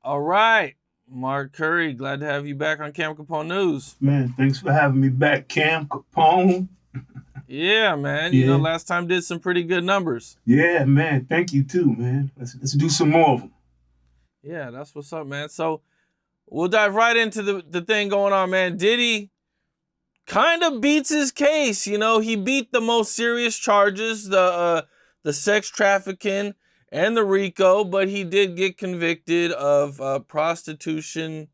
All right, Mark Curry, glad to have you back on Cam Capone News. Man, thanks for having me back, Cam Capone. Yeah, man. Yeah, Last time did some pretty good numbers. yeah, man. Thank you too, man. Let's do some more of them. Yeah, that's what's up, man. So we'll dive right into the thing going on, man. Diddy kind of beats his case. He beat the most serious charges, the sex trafficking and the RICO, but he did get convicted of prostitution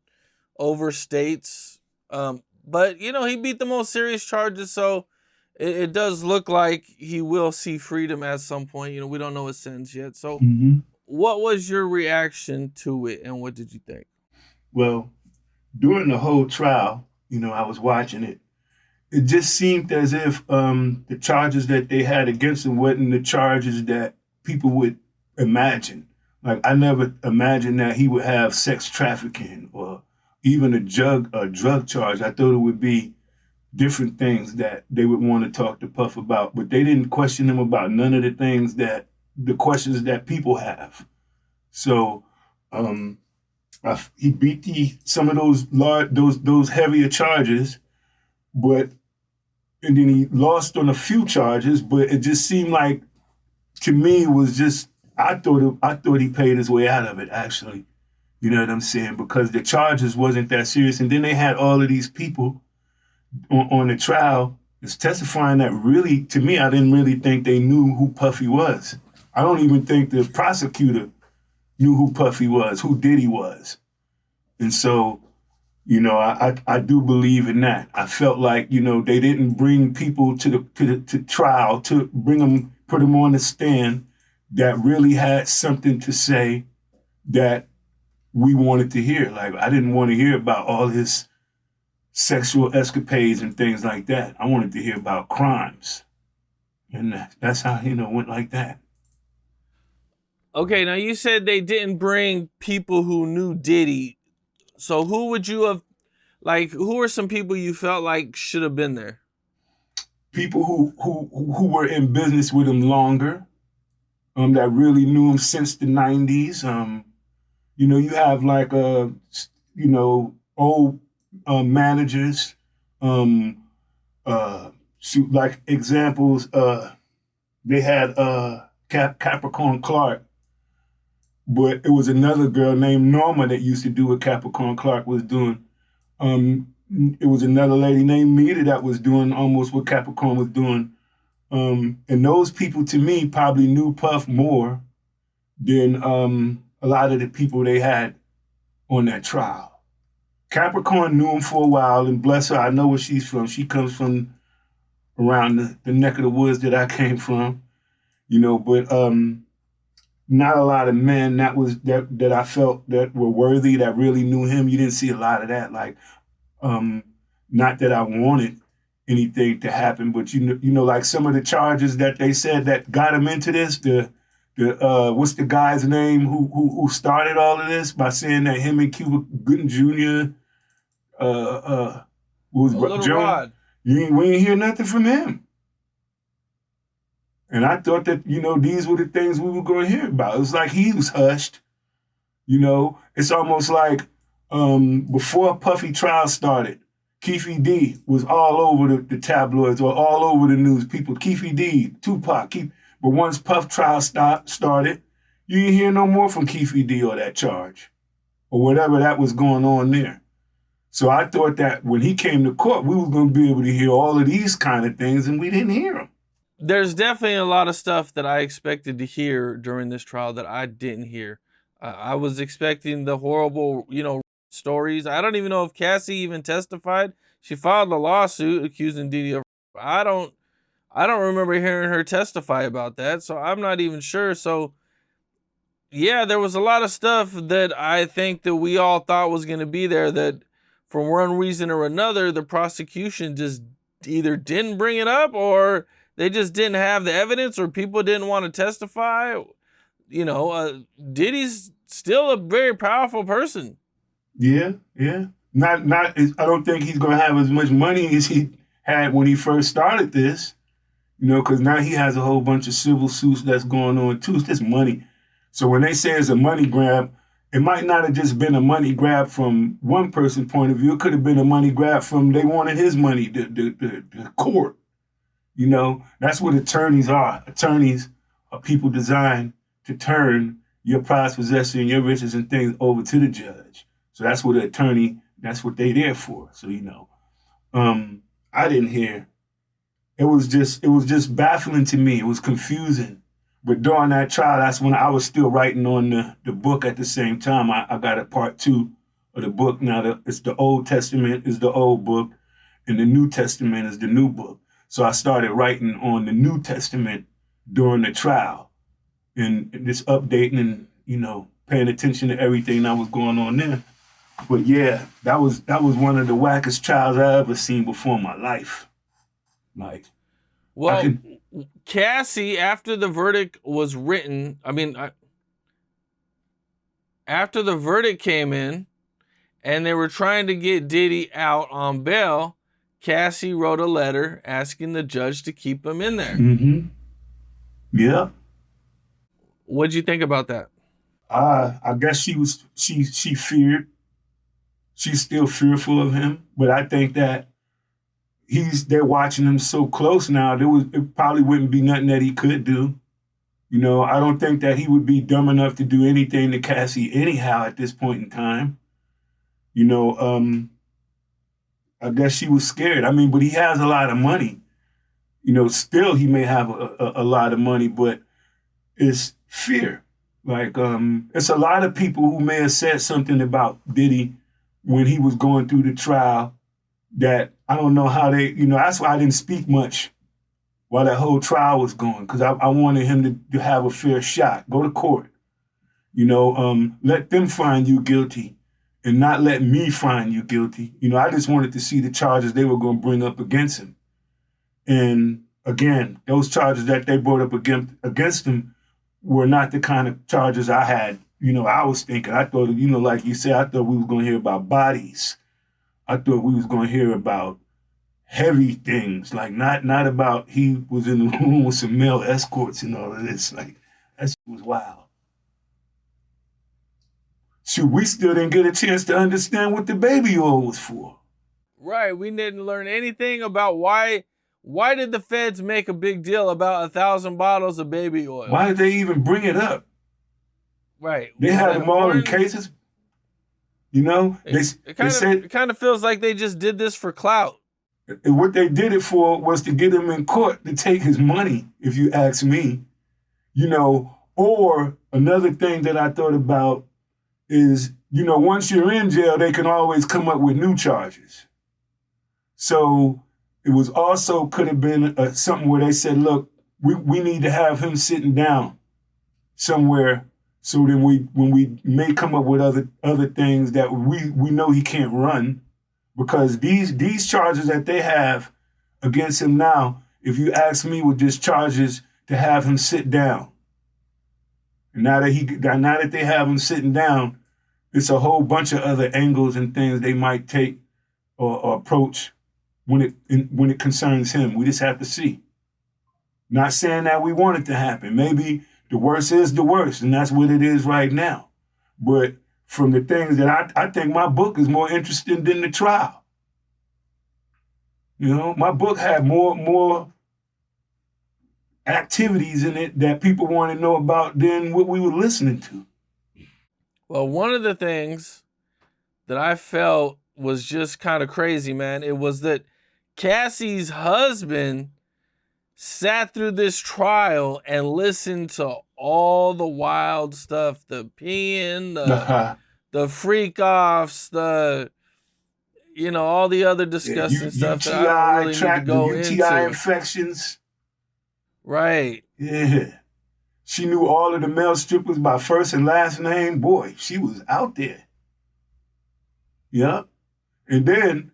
over states. But he beat the most serious charges, so it does look like he will see freedom at some point. We don't know his sentence yet. So, hmm what was your reaction to it, and what did you think? Well, during the whole trial, I was watching it. It just seemed as if the charges that they had against him wasn't the charges that people would imagine. Like I never imagined that he would have sex trafficking or even a drug charge. I thought it would be different things that they would want to talk to Puff about, but they didn't question him about none of the questions that people have. So um, he beat some of those heavier charges, but and then he lost on a few charges. But it just seemed like to me it was just I thought he paid his way out of it actually. You know what I'm saying? Because the charges wasn't that serious, and then they had all of these people on the trial is testifying that really, to me, I didn't really think they knew who Puffy was. I don't even think the prosecutor knew who Puffy was, who Diddy was. And so, I do believe in that. I felt like, they didn't bring people to trial to bring them, put them on the stand that really had something to say that we wanted to hear. Like I didn't want to hear about all his sexual escapades and things like that. I wanted to hear about crimes. And that's how, went like that. Okay, now you said they didn't bring people who knew Diddy. So who would you have, who are some people you felt like should have been there? People who were in business with him longer, that really knew him since the 90s. You have like old managers, um, like examples, they had Capricorn Clark, but it was another girl named Norma that used to do what Capricorn Clark was doing. It was another lady named Mita that was doing almost what Capricorn was doing. And those people to me probably knew Puff more than a lot of the people they had on that trial. Capricorn knew him for a while, and bless her, I know where she's from. She comes from around the neck of the woods that I came from, but not a lot of men that I felt that were worthy that really knew him. You didn't see a lot of that. Like, not that I wanted anything to happen, but like some of the charges that they said that got him into this. The what's the guy's name who started all of this by saying that him and Cuba Gooding Jr. Was Little Joe. Rod. We ain't hear nothing from him. And I thought that, these were the things we were going to hear about. It was like he was hushed. It's almost like before Puffy trial started, Keefe D was all over the tabloids or all over the news. People, Keefe D, Tupac. But once Puff trial started, you didn't hear no more from Keefe D or that charge or whatever that was going on there. So I thought that when he came to court, we were going to be able to hear all of these kind of things, and we didn't hear them. There's definitely a lot of stuff that I expected to hear during this trial that I didn't hear. I was expecting the horrible, stories. I don't even know if Cassie even testified. She filed a lawsuit accusing Diddy of. I don't remember hearing her testify about that, so I'm not even sure. So, yeah, there was a lot of stuff that I think that we all thought was going to be there that, for one reason or another, the prosecution just either didn't bring it up or they just didn't have the evidence or people didn't want to testify. Diddy's still a very powerful person. Yeah, yeah. Not. I don't think he's going to have as much money as he had when he first started this. Because now he has a whole bunch of civil suits that's going on too. It's just money. So when they say it's a money grab, it might not have just been a money grab from one person's point of view. It could have been a money grab from they wanted his money, the court. You know, that's what attorneys are. Attorneys are people designed to turn your prized possession, your riches and things over to the judge. So that's what an attorney, that's what they there for. So, you know, I didn't hear. It was just baffling to me. It was confusing. But during that trial, that's when I was still writing on the book at the same time. I got a part 2 of the book. Now it's the Old Testament is the old book and the New Testament is the new book. So I started writing on the New Testament during the trial and just updating and, you know, paying attention to everything that was going on there. But yeah, that was one of the wackest trials I ever seen before in my life. Like, well, Cassie, after the verdict was written, after the verdict came in and they were trying to get Diddy out on bail, Cassie wrote a letter asking the judge to keep him in there. Mm-hmm. Yeah. What'd you think about that? I guess she feared. She's still fearful of him, but I think that they're watching him so close now. It probably wouldn't be nothing that he could do. You know, I don't think that he would be dumb enough to do anything to Cassie anyhow at this point in time. You know, I guess she was scared. I mean, but he has a lot of money. You know, still he may have a lot of money, but it's fear. Like, it's a lot of people who may have said something about Diddy when he was going through the trial that I don't know how they, you know, that's why I didn't speak much while that whole trial was going, because I wanted him to have a fair shot, go to court. You know, let them find you guilty and not let me find you guilty. You know, I just wanted to see the charges they were going to bring up against him. And again, those charges that they brought up against him were not the kind of charges I had. You know, I was thinking, I thought, you know, like you said, I thought we were going to hear about bodies. I thought we was going to hear about heavy things, like not about he was in the room with some male escorts and all of this. Like, that was wild. Shoot, we still didn't get a chance to understand what the baby oil was for. Right, we didn't learn anything about why did the feds make a big deal about 1,000 bottles of baby oil? Why did they even bring it up? Right. They had them all in cases. You know, it kind of feels like they just did this for clout. What they did it for was to get him in court to take his money, if you ask me. You know, or another thing that I thought about is, you know, once you're in jail, they can always come up with new charges. So it was also could have been something where they said, look, we need to have him sitting down somewhere. So then when we may come up with other things that we know he can't run, because these charges that they have against him now, if you ask me, were just charges to have him sit down. And now that they have him sitting down, it's a whole bunch of other angles and things they might take or approach when it concerns him. We just have to see. Not saying that we want it to happen. Maybe the worst is the worst, and that's what it is right now. But from the things that I think my book is more interesting than the trial. You know, my book had more activities in it that people want to know about than what we were listening to. Well, one of the things that I felt was just kind of crazy, man, it was that Cassie's husband sat through this trial and listened to all the wild stuff, the peeing, the freak offs, you know, all the other disgusting stuff that I don't really need to go into. UTI infections. Right. Yeah. She knew all of the male strippers by first and last name. Boy, she was out there. Yeah. And then,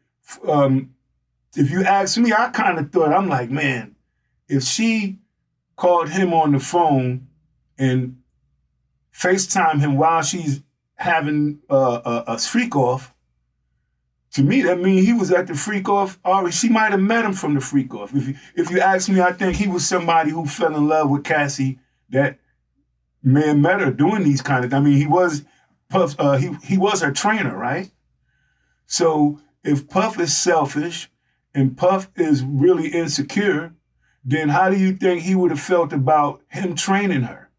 if you ask me, I kind of thought, I'm like, man, if she called him on the phone and FaceTime him while she's having a freak off, to me, that means he was at the freak off, or she might have met him from the freak off. If you ask me, I think he was somebody who fell in love with Cassie that may have met her doing these kind of, I mean, he was Puff, he was her trainer, right? So if Puff is selfish and Puff is really insecure, then how do you think he would have felt about him training her?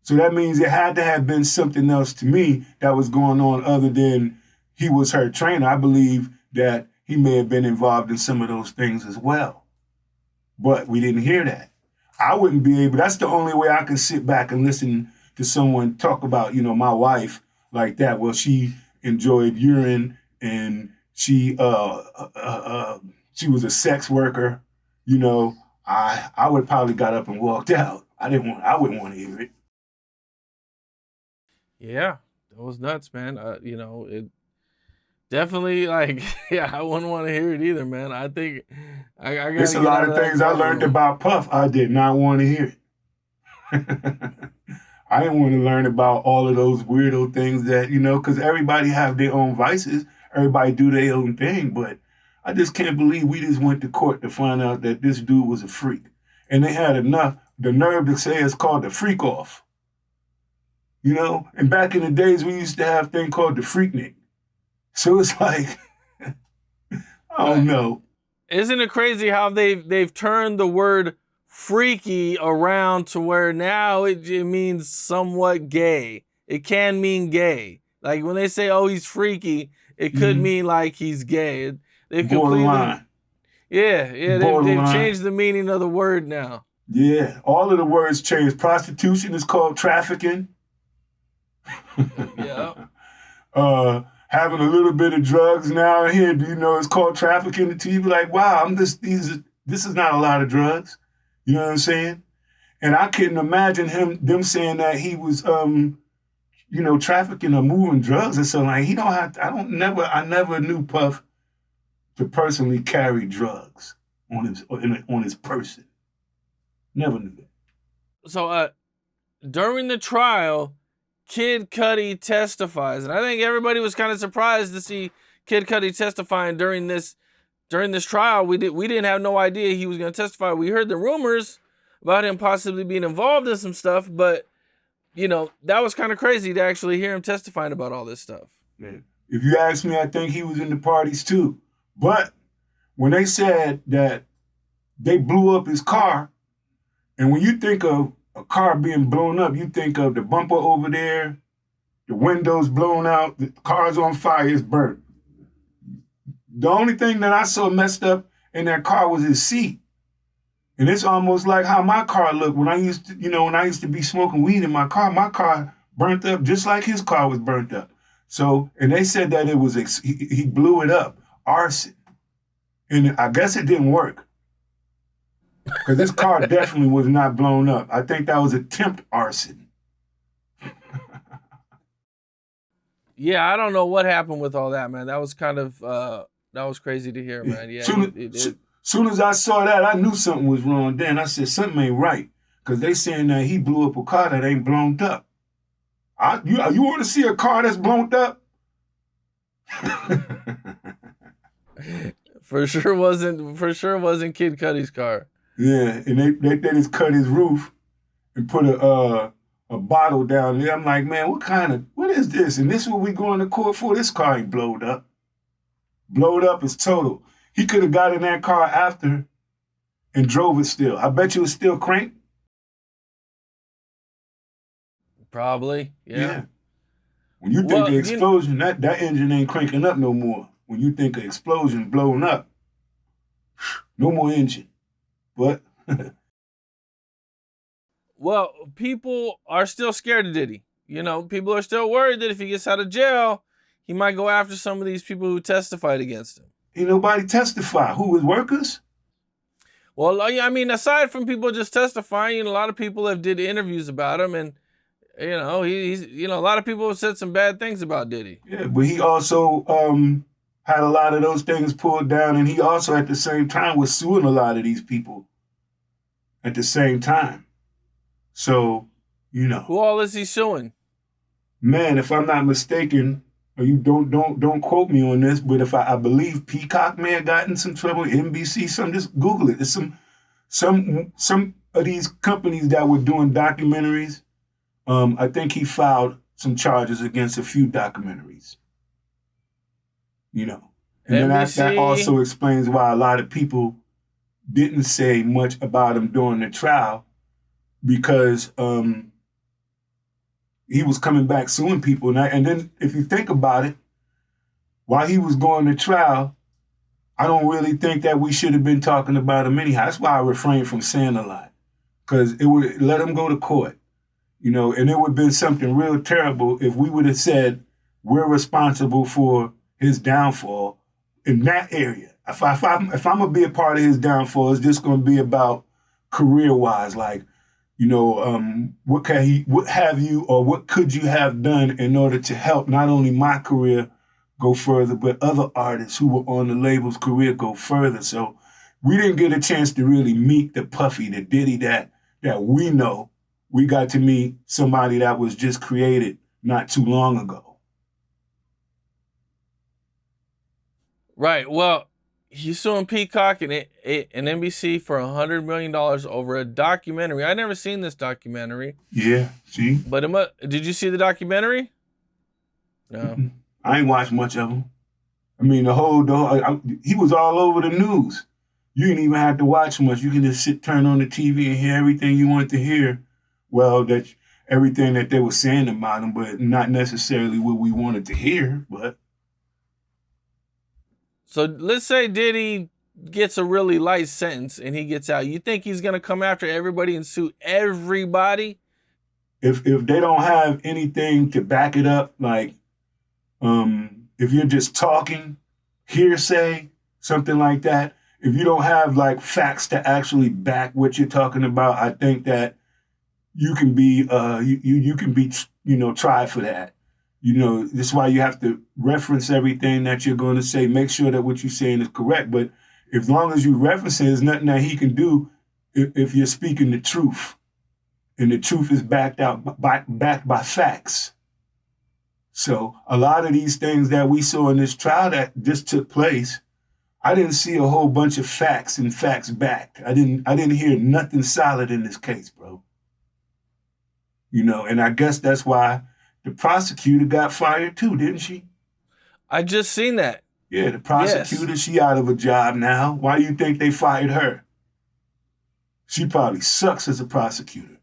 So that means it had to have been something else to me that was going on other than he was her trainer. I believe that he may have been involved in some of those things as well. But we didn't hear that. I wouldn't be able, that's the only way I can sit back and listen to someone talk about, my wife like that. Well, she enjoyed urine and she was a sex worker. I would probably got up and walked out. I wouldn't want to hear it. Yeah, that was nuts, man. It definitely, like, yeah, I wouldn't want to hear it either, man. I think I gotta There's a get lot out of of that things I learned courtroom. about Puff. I did not want to hear it. I didn't want to learn about all of those weirdo things that, because everybody have their own vices. Everybody do their own thing. But I just can't believe we just went to court to find out that this dude was a freak. And they had the nerve to say it's called the freak off. And back in the days, we used to have a thing called the Freaknik. So it's like, I don't know. Isn't it crazy how they've turned the word freaky around to where now it means somewhat gay. It can mean gay. Like when they say, "Oh, he's freaky," it could mean like he's gay. They've completely, they've changed the meaning of the word now. Yeah, all of the words changed. Prostitution is called trafficking. Yeah. Having a little bit of drugs now and here, it's called trafficking. To you, like, wow, this is not a lot of drugs. You know what I'm saying? And I couldn't imagine them saying that he was, trafficking or moving drugs or something. Like, he don't have to, I never knew Puff to personally carry drugs on his person. Never knew that. So, during the trial, Kid Cudi testifies, and I think everybody was kind of surprised to see Kid Cudi testifying during this trial. We didn't have no idea he was going to testify. We heard the rumors about him possibly being involved in some stuff, but that was kind of crazy to actually hear him testifying about all this stuff. Man, if you ask me, I think he was in the parties too. But when they said that they blew up his car, and when you think of a car being blown up, you think of the bumper over there, the windows blown out, the car's on fire, it's burnt. The only thing that I saw messed up in that car was his seat. And it's almost like how my car looked when I used to be smoking weed in my car burnt up just like his car was burnt up. So, and they said that it was, he blew it up, arson. And I guess it didn't work. Because this car definitely was not blown up. I think that was attempt arson. Yeah, I don't know what happened with all that, man. That was kind of, that was crazy to hear, man. Yeah. Soon as I saw that, I knew something was wrong. Then I said, something ain't right. Because they saying that he blew up a car that ain't blown up. You want to see a car that's blown up? For sure wasn't Kid Cudi's car. Yeah, and they just cut his roof and put a bottle down there. I'm like, man, what is this? And this is what we going to court for? This car ain't blowed up. Blowed up is total. He could have got in that car after and drove it still. I bet you it's still cranked. Probably, yeah. When you think of explosion, that engine ain't cranking up no more. When you think of explosion blowing up, no more engine. But well, people are still scared of Diddy. People are still worried that if he gets out of jail, he might go after some of these people who testified against him. Ain't nobody testify. Who, his workers? Well, I mean, aside from people just testifying, a lot of people have did interviews about him, and he's a lot of people have said some bad things about Diddy. Yeah, but he also had a lot of those things pulled down, and he also at the same time was suing a lot of these people at the same time. So, who all is he suing? Man, if I'm not mistaken, or you don't quote me on this, but if I believe Peacock may have gotten in some trouble, NBC, just Google it. It's some of these companies that were doing documentaries. I think he filed some charges against a few documentaries. You know, and then that NBC. also explains why a lot of people didn't say much about him during the trial, because he was coming back suing people. And then if you think about it, while he was going to trial, I don't really think that we should have been talking about him anyhow. That's why I refrain from saying a lot, because it would let him go to court, you know, and it would have been something real terrible if we would have said we're responsible for his downfall in that area. If I'm gonna be a part of his downfall, it's just gonna be about career-wise, like, you know, what could you have done in order to help not only my career go further, but other artists who were on the label's career go further. So we didn't get a chance to really meet the Puffy, the Diddy that we know. We got to meet somebody that was just created not too long ago. Right. Well, he's suing Peacock and NBC for $100 million over a documentary. I never seen this documentary. Yeah, see? But did you see the documentary? No. Mm-hmm. I ain't watched much of him. I mean, he was all over the news. You didn't even have to watch much. You can just turn on the TV and hear everything you want to hear. Well, that's everything that they were saying about him, but not necessarily what we wanted to hear. But so let's say Diddy gets a really light sentence and he gets out. You think he's gonna come after everybody and sue everybody? If they don't have anything to back it up, like if you're just talking, hearsay, something like that, if you don't have like facts to actually back what you're talking about, I think that you can be tried for that. You know, this is why you have to reference everything that you're going to say. Make sure that what you're saying is correct. But as long as you reference it, there's nothing that he can do if you're speaking the truth, and the truth is backed by facts. So a lot of these things that we saw in this trial that just took place, I didn't see a whole bunch of facts and facts backed. I didn't hear nothing solid in this case, bro. You know, and I guess that's why the prosecutor got fired too, didn't she? I just seen that. Yeah, the prosecutor, yes. She out of a job now. Why do you think they fired her? She probably sucks as a prosecutor.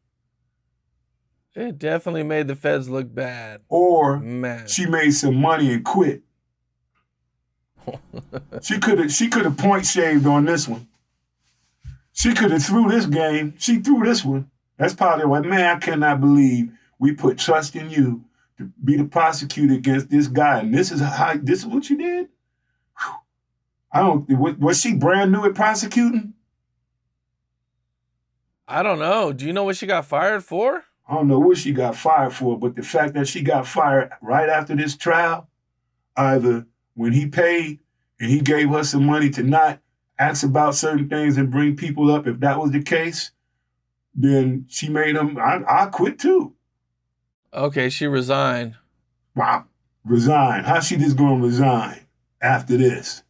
It definitely made the feds look bad. Or man, she made some money and quit. She could have point shaved on this one. She could have threw this game. She threw this one. That's probably what, man, I cannot believe we put trust in you to be the prosecutor against this guy. And this is what you did? Was she brand new at prosecuting? I don't know. Do you know what she got fired for? I don't know what she got fired for, but the fact that she got fired right after this trial, either when he paid and he gave her some money to not ask about certain things and bring people up, if that was the case, then she made him, I quit too. Okay, she resigned. Wow, resign. How's she just going to resign after this?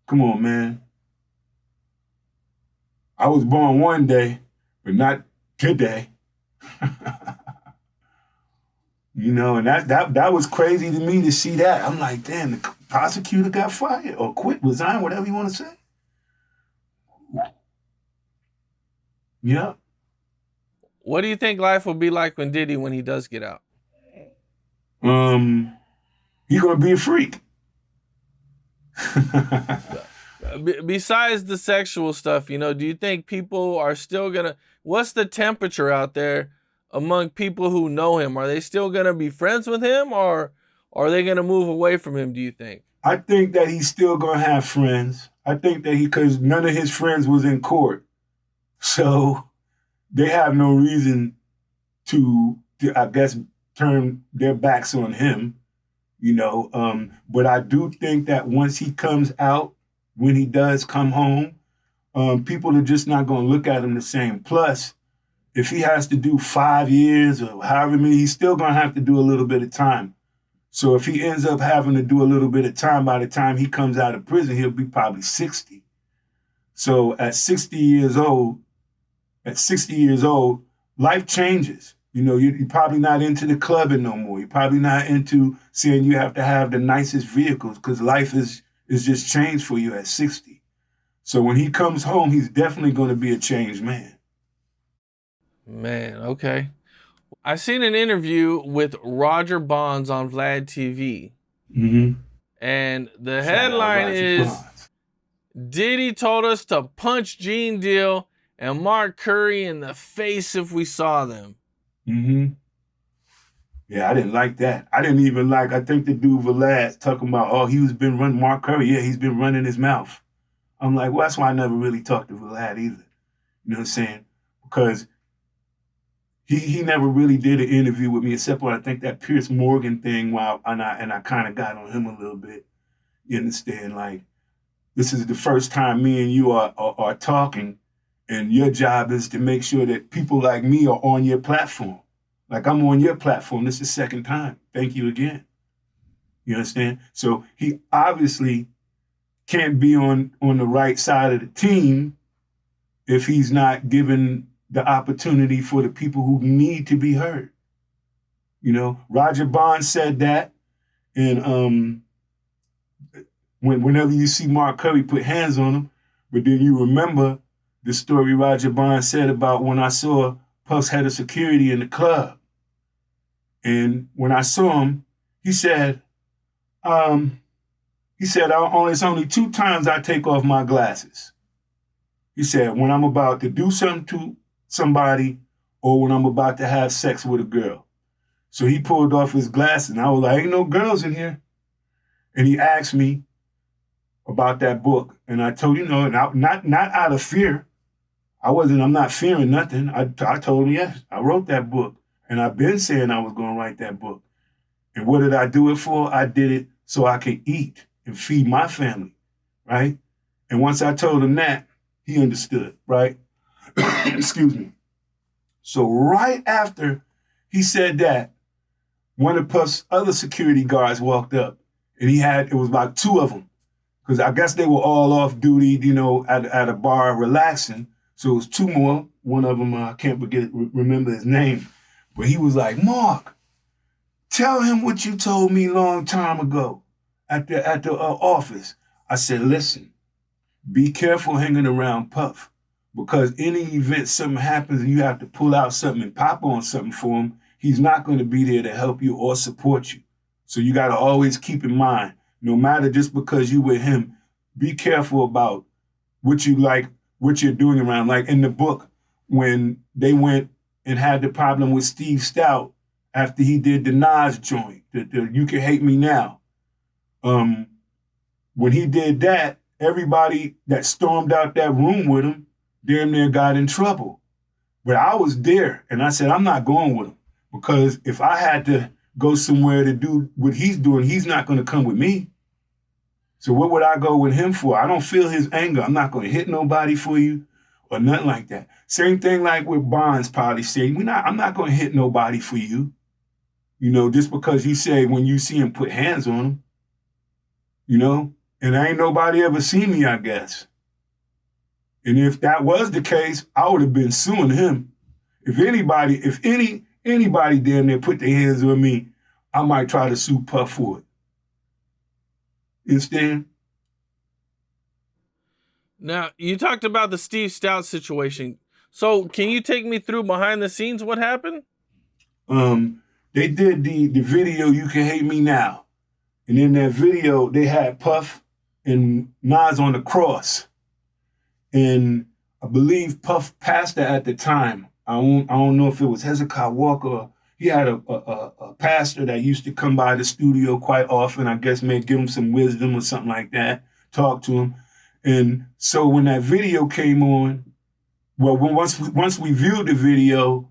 Come on, man. I was born one day, but not today. You know, and that was crazy to me to see that. I'm like, damn, the prosecutor got fired or quit, resigned, whatever you want to say. Yeah. What do you think life will be like when he does get out? He's gonna be a freak. Besides the sexual stuff, you know, do you think people are still gonna? What's the temperature out there among people who know him? Are they still gonna be friends with him, or are they gonna move away from him? Do you think? I think that he's still gonna have friends. I think that because none of his friends was in court, so they have no reason to I guess, turn their backs on him. You know, but I do think that once he comes out, when he does come home, people are just not going to look at him the same. Plus, if he has to do 5 years or however many, he's still going to have to do a little bit of time. So if he ends up having to do a little bit of time, by the time he comes out of prison, he'll be probably 60. So at 60 years old, life changes. You know, you're probably not into the clubbing no more. You're probably not into saying you have to have the nicest vehicles because life is just changed for you at 60. So when he comes home, he's definitely going to be a changed man. Man, okay. I seen an interview with Roger Bonds on Vlad TV, Mm-hmm. and the Shout out headline Roger is Bonds. Diddy told us to punch Gene Deal and Mark Curry in the face if we saw them. Mm-hmm. Yeah, I didn't like that. I didn't even like, I think the dude Vlad talking about, oh, he was been running Mark Curry. Yeah, he's been running his mouth. I'm like, well, that's why I never really talked to Vlad either. You know what I'm saying? Because he never really did an interview with me except for I think that Pierce Morgan thing and I kind of got on him a little bit. You understand? Like, this is the first time me and you are talking, and your job is to make sure that people like me are on your platform. Like I'm on your platform. This is the second time. Thank you again. You understand? So he obviously can't be on the right side of the team if he's not given the opportunity for the people who need to be heard. You know, Roger Bond said that, and whenever you see Mark Curry put hands on him, but then you remember the story Roger Bond said about when I saw Puff's head of security in the club, and when I saw him, he said, um, it's only 2 times I take off my glasses. He said, when I'm about to do something to somebody or when I'm about to have sex with a girl. So he pulled off his glasses and I was like, ain't no girls in here. And he asked me about that book. And I told not out of fear. I'm not fearing nothing. I told him, yes, I wrote that book. And I've been saying I was going to write that book. And what did I do it for? I did it so I could eat and feed my family, right? And once I told him that, he understood, right? Excuse me. So right after he said that, one of Puff's other security guards walked up, and it was like 2 of them, because I guess they were all off duty, at a bar relaxing. So it was 2 more. One of them, I can't remember his name, but he was like, Mark, tell him what you told me a long time ago at the office. I said, listen, be careful hanging around Puff, because any event something happens and you have to pull out something and pop on something for him, he's not going to be there to help you or support you. So you got to always keep in mind, no matter just because you with him, be careful about what you're doing around. Like in the book, when they went and had the problem with Steve Stoute after he did the Nas joint, the You Can Hate Me Now. When he did that, everybody that stormed out that room with him damn near got in trouble. But I was there, and I said, I'm not going with him, because if I had to go somewhere to do what he's doing, he's not going to come with me. So what would I go with him for? I don't feel his anger. I'm not going to hit nobody for you or nothing like that. Same thing like with Bonds probably saying, I'm not going to hit nobody for you. Just because you say when you see him put hands on him, and ain't nobody ever seen me, I guess. And if that was the case, I would have been suing him. If anybody damn near put their hands on me, I might try to sue Puff for it. You understand? Now, you talked about the Steve Stoute situation. So, can you take me through behind the scenes what happened? They did the video You Can Hate Me Now. And in that video, they had Puff and Nas on the cross. And I believe Puff pastor at the time, I don't know if it was Hezekiah Walker. He had a pastor that used to come by the studio quite often, I guess maybe give him some wisdom or something like that, talk to him. And so when that video came on, once we viewed the video,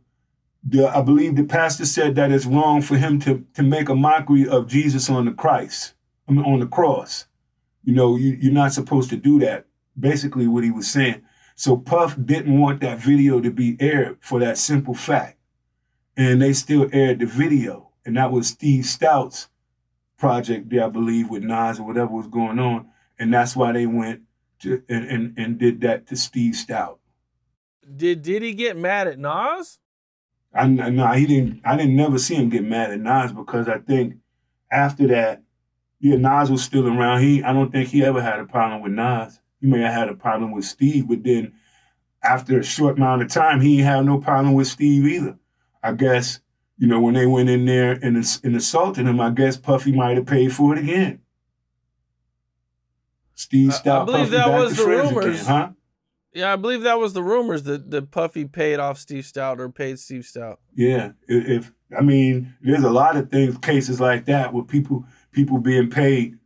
I believe the pastor said that it's wrong for him to make a mockery of Jesus on the cross. You're not supposed to do that. Basically what he was saying. So Puff didn't want that video to be aired for that simple fact. And they still aired the video. And that was Steve Stoute's project there, I believe, with Nas or whatever was going on. And that's why they went to and did that to Steve Stoute. Did Diddy get mad at Nas? No, he didn't. I didn't never see him get mad at Nas because I think after that, yeah, Nas was still around. I don't think he ever had a problem with Nas. He may have had a problem with Steve, but then after a short amount of time, he had no problem with Steve either. I guess, when they went in there and assaulted him, I guess Puffy might have paid for it again. Steve I Stoute, believe Puffy that back was to the friends again, rumors. huh? Yeah, I believe that was the rumors that Puffy paid off Steve Stoute or paid Steve Stoute. Yeah, there's a lot of cases like that where people being paid.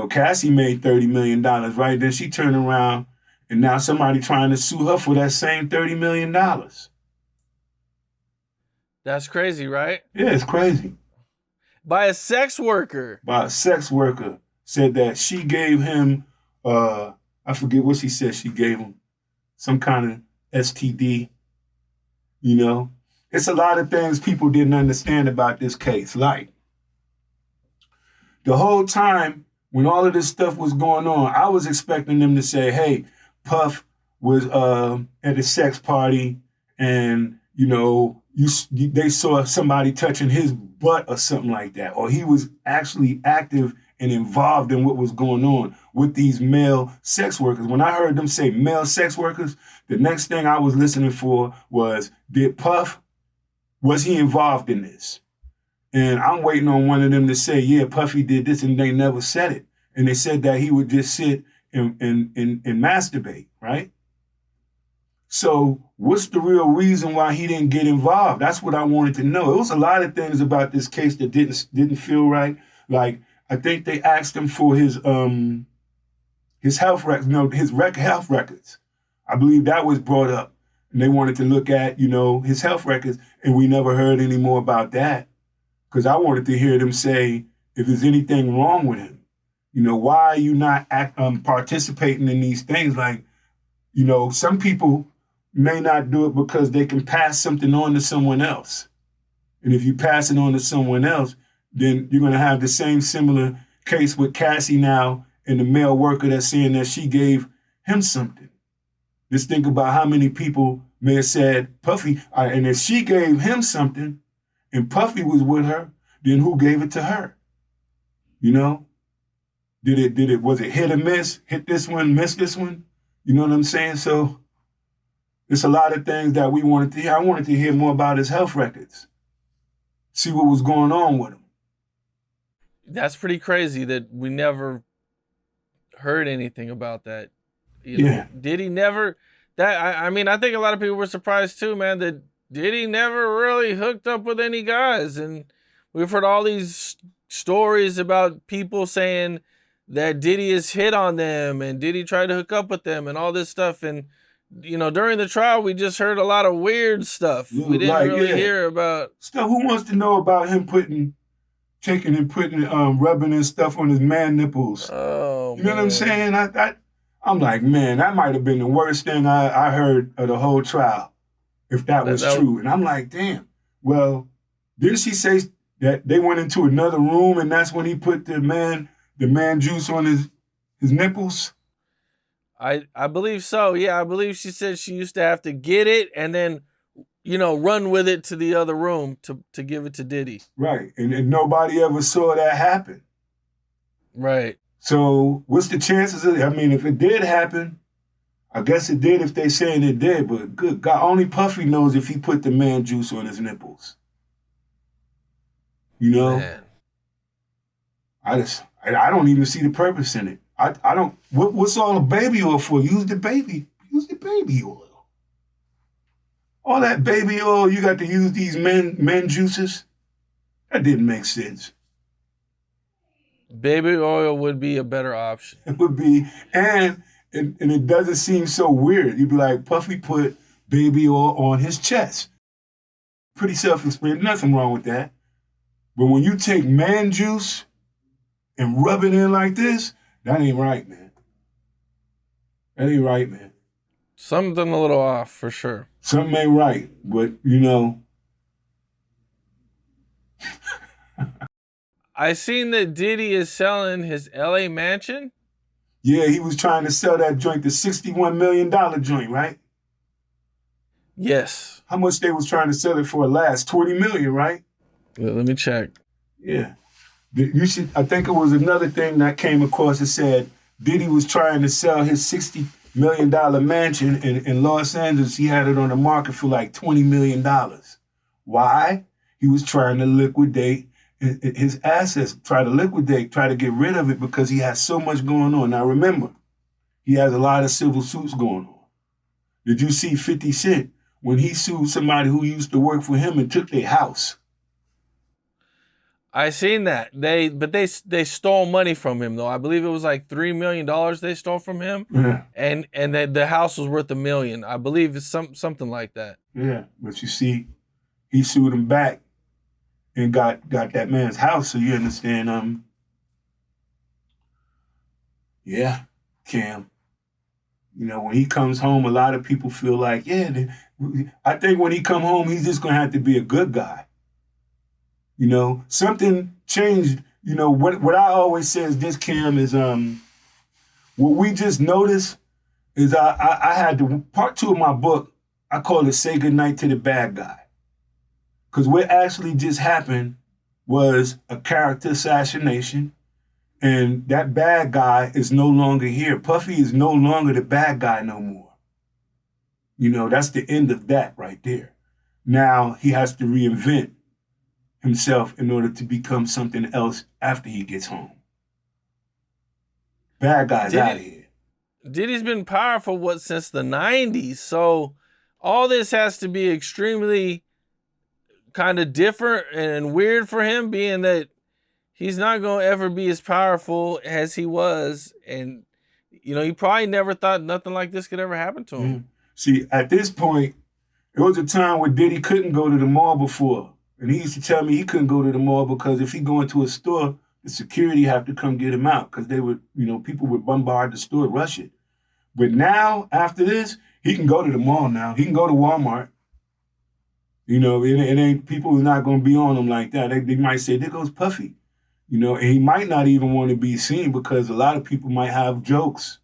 Cassie made $30 million, right? Then she turned around and now somebody trying to sue her for that same $30 million. That's crazy, right? Yeah, it's crazy. By a sex worker. By a sex worker said that she gave him, I forget what she said she gave him, some kind of STD. It's a lot of things people didn't understand about this case. Like, the whole time when all of this stuff was going on, I was expecting them to say, hey, Puff was at a sex party and, they saw somebody touching his butt or something like that. Or he was actually active and involved in what was going on with these male sex workers. When I heard them say male sex workers, the next thing I was listening for was, was he involved in this? And I'm waiting on one of them to say, yeah, Puffy did this, and they never said it. And they said that he would just sit and masturbate, right? So what's the real reason why he didn't get involved? That's what I wanted to know. It was a lot of things about this case that didn't feel right. Like, I think they asked him for his health records, his health records. I believe that was brought up. And they wanted to look at, his health records, and we never heard any more about that. Because I wanted to hear them say if there's anything wrong with him. Why are you not participating in these things? Like, some people may not do it because they can pass something on to someone else. And if you pass it on to someone else, then you're going to have the same similar case with Cassie now and the male worker that's saying that she gave him something. Just think about how many people may have said, Puffy, and if she gave him something, and Puffy was with her, then who gave it to her? Was it hit or miss? Hit this one, miss this one? You know what I'm saying? So it's a lot of things that we wanted to hear. I wanted to hear more about his health records. See what was going on with him. That's pretty crazy that we never heard anything about that. Yeah. Diddy never, I think a lot of people were surprised too, man, that Diddy never really hooked up with any guys. And we've heard all these stories about people saying that Diddy has hit on them and Diddy tried to hook up with them and all this stuff. And, during the trial, we just heard a lot of weird stuff. We didn't really hear about stuff. Who wants to know about him putting rubbing and stuff on his man nipples? Oh, you know what I'm saying? I'm like, man, that might have been the worst thing I heard of the whole trial. If that was true. And I'm like, damn. Well, didn't she say that they went into another room and that's when he put the man juice on his nipples? I believe so. Yeah, I believe she said she used to have to get it and then, run with it to the other room to give it to Diddy. Right. And nobody ever saw that happen. Right. So what's the chances of it? I mean, if it did happen, I guess it did if they saying it did, but good God, only Puffy knows if he put the man juice on his nipples. Man. I don't even see the purpose in it. I don't, what's all the baby oil for? Use the baby oil. All that baby oil, you got to use these men juices? That didn't make sense. Baby oil would be a better option. It would be, and it doesn't seem so weird. You'd be like, Puffy put baby oil on his chest. Pretty self-explanatory, nothing wrong with that. But when you take man juice and rub it in like this, that ain't right, man. That ain't right, man. Something a little off, for sure. Something ain't right, but I seen that Diddy is selling his LA mansion. Yeah, he was trying to sell that joint, the $61 million joint, right? Yes. How much they was trying to sell it for last? 20 million, right? Let me check. Yeah. You should. I think it was another thing that came across that said Diddy was trying to sell his $60 million mansion in Los Angeles. He had it on the market for like $20 million. Why? He was trying to liquidate his assets, try to get rid of it because he has so much going on. Now remember, he has a lot of civil suits going on. Did you see 50 Cent when he sued somebody who used to work for him and took their house? I seen that. They stole money from him though. I believe it was like $3 million they stole from him. Yeah. And the house was worth $1 million. I believe it's something like that. Yeah. But you see, he sued him back and got that man's house. So you understand, yeah, Cam. You know, when he comes home, a lot of people feel like, I think when he come home, he's just gonna have to be a good guy. You know, something changed. You know, what I always say is this, Cam, is what we just noticed is I had to, part 2 of my book, I call it Say Goodnight to the Bad Guy. Because what actually just happened was a character assassination, and that bad guy is no longer here. Puffy is no longer the bad guy no more. You know, that's the end of that right there. Now he has to reinvent himself in order to become something else after he gets home. Bad guy's out of here. Diddy's been powerful, since the 90s. So all this has to be extremely kind of different and weird for him, being that he's not going to ever be as powerful as he was. And, you know, he probably never thought nothing like this could ever happen to him. See, at this point, there was a time where Diddy couldn't go to the mall before. And he used to tell me he couldn't go to the mall because if he go into a store, the security have to come get him out because they would, you know, people would bombard the store, rush it. But now, after this, he can go to the mall now. He can go to Walmart. You know, it ain't, people are not going to be on him like that. They might say, there goes Puffy. You know, and he might not even want to be seen because a lot of people might have jokes.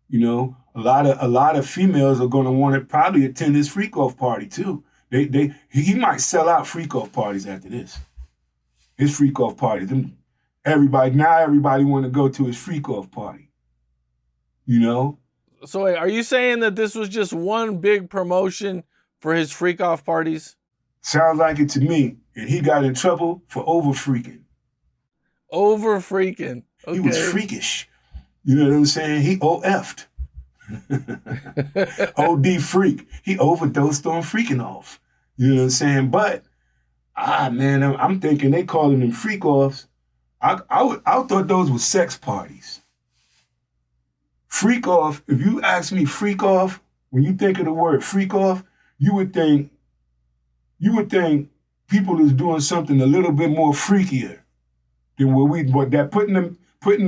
You know, a lot of females are going to want to probably attend his freak off party too. He might sell out freak off parties after this. His freak off parties. Everybody want to go to his freak off party. You know? So wait, are you saying that this was just one big promotion for his freak off parties? Sounds like it to me. And he got in trouble for over freaking. Over freaking. Okay. He was freakish. You know what I'm saying? He OF'd. OD freak. He overdosed on freaking off. You know what I'm saying? But, man, I'm thinking they calling them freak offs. I thought those were sex parties. Freak off, if you ask me freak off, when you think of the word freak off, you would think people is doing something a little bit more freakier than what that putting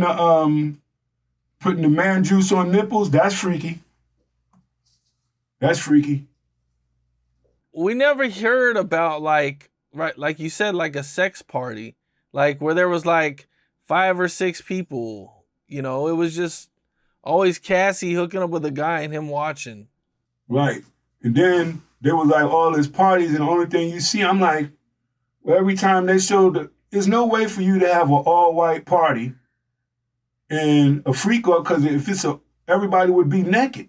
the man juice on nipples, that's freaky. That's freaky. We never heard about like you said, like a sex party, like where there was like 5 or 6 people. You know, it was just always Cassie hooking up with a guy and him watching. Right. And then there was like all these parties, and the only thing you see, I'm like, well, every time they showed, there's no way for you to have an all-white party and a freak off, because if it's everybody would be naked.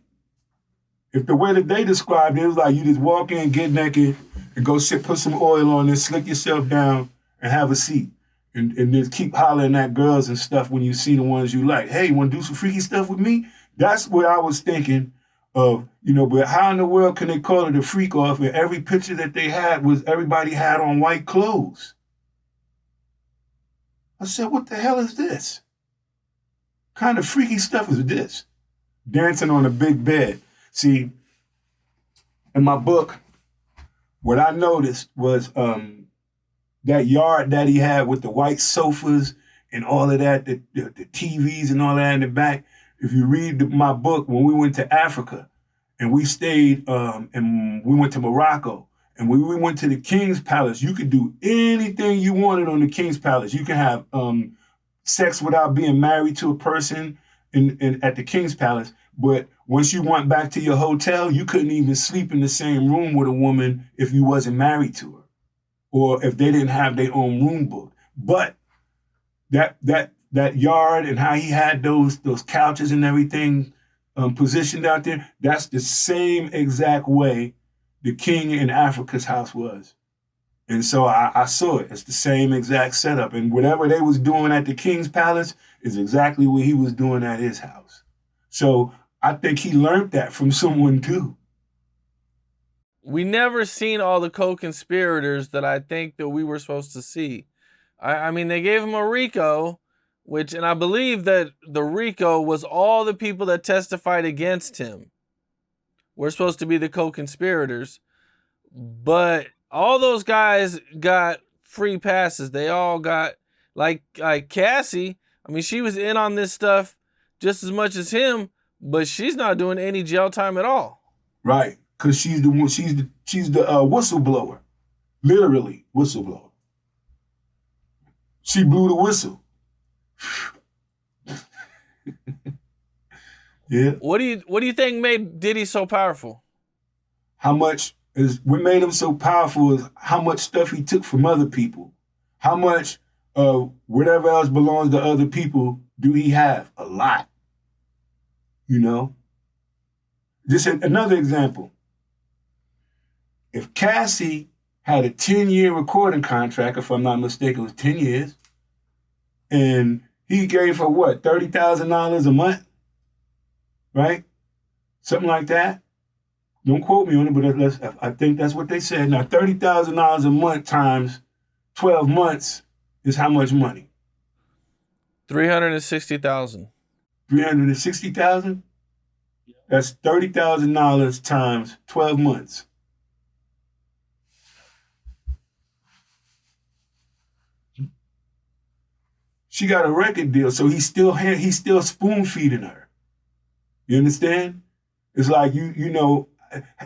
If the way that they described it was like you just walk in, get naked, and go sit, put some oil on it, slick yourself down, and have a seat. And just keep hollering at girls and stuff when you see the ones you like. Hey, you want to do some freaky stuff with me? That's what I was thinking of, you know, but how in the world can they call it a freak off and every picture that they had was everybody had on white clothes? I said, what the hell is this? Kind of freaky stuff is this? Dancing on a big bed. See, in my book, what I noticed was that yard that he had with the white sofas and all of that, the TVs and all that in the back. If you read my book, when we went to Africa and we stayed and we went to Morocco and when we went to the King's Palace, you could do anything you wanted on the King's Palace. You can have sex without being married to a person at the King's Palace. But Once you went back to your hotel, you couldn't even sleep in the same room with a woman if you wasn't married to her, or if they didn't have their own room booked. But that yard and how he had those couches and everything positioned out there, that's the same exact way the king in Africa's house was. And so I saw it. It's the same exact setup. And whatever they was doing at the king's palace is exactly what he was doing at his house. So I think he learned that from someone too. We never seen all the co-conspirators that I think that we were supposed to see. I mean, they gave him a RICO, and I believe that the RICO was all the people that testified against him. We're supposed to be the co-conspirators. But all those guys got free passes. They all got, like Cassie, I mean, she was in on this stuff just as much as him, but she's not doing any jail time at all. Right, because she's the whistleblower, literally whistleblower. She blew the whistle. Yeah. What do you think made Diddy so powerful? What made him so powerful is how much stuff he took from other people. How much of whatever else belongs to other people do he have? A lot. You know? Just another example. If Cassie had a 10-year recording contract, if I'm not mistaken, it was 10 years, and he gave her what, $30,000 a month? Right? Something like that. Don't quote me on it, but I think that's what they said. Now, $30,000 a month times 12 months is how much money? $360,000. $360,000? That's $30,000 times 12 months. She got a record deal, so he's still spoon feeding her. You understand? It's like you know.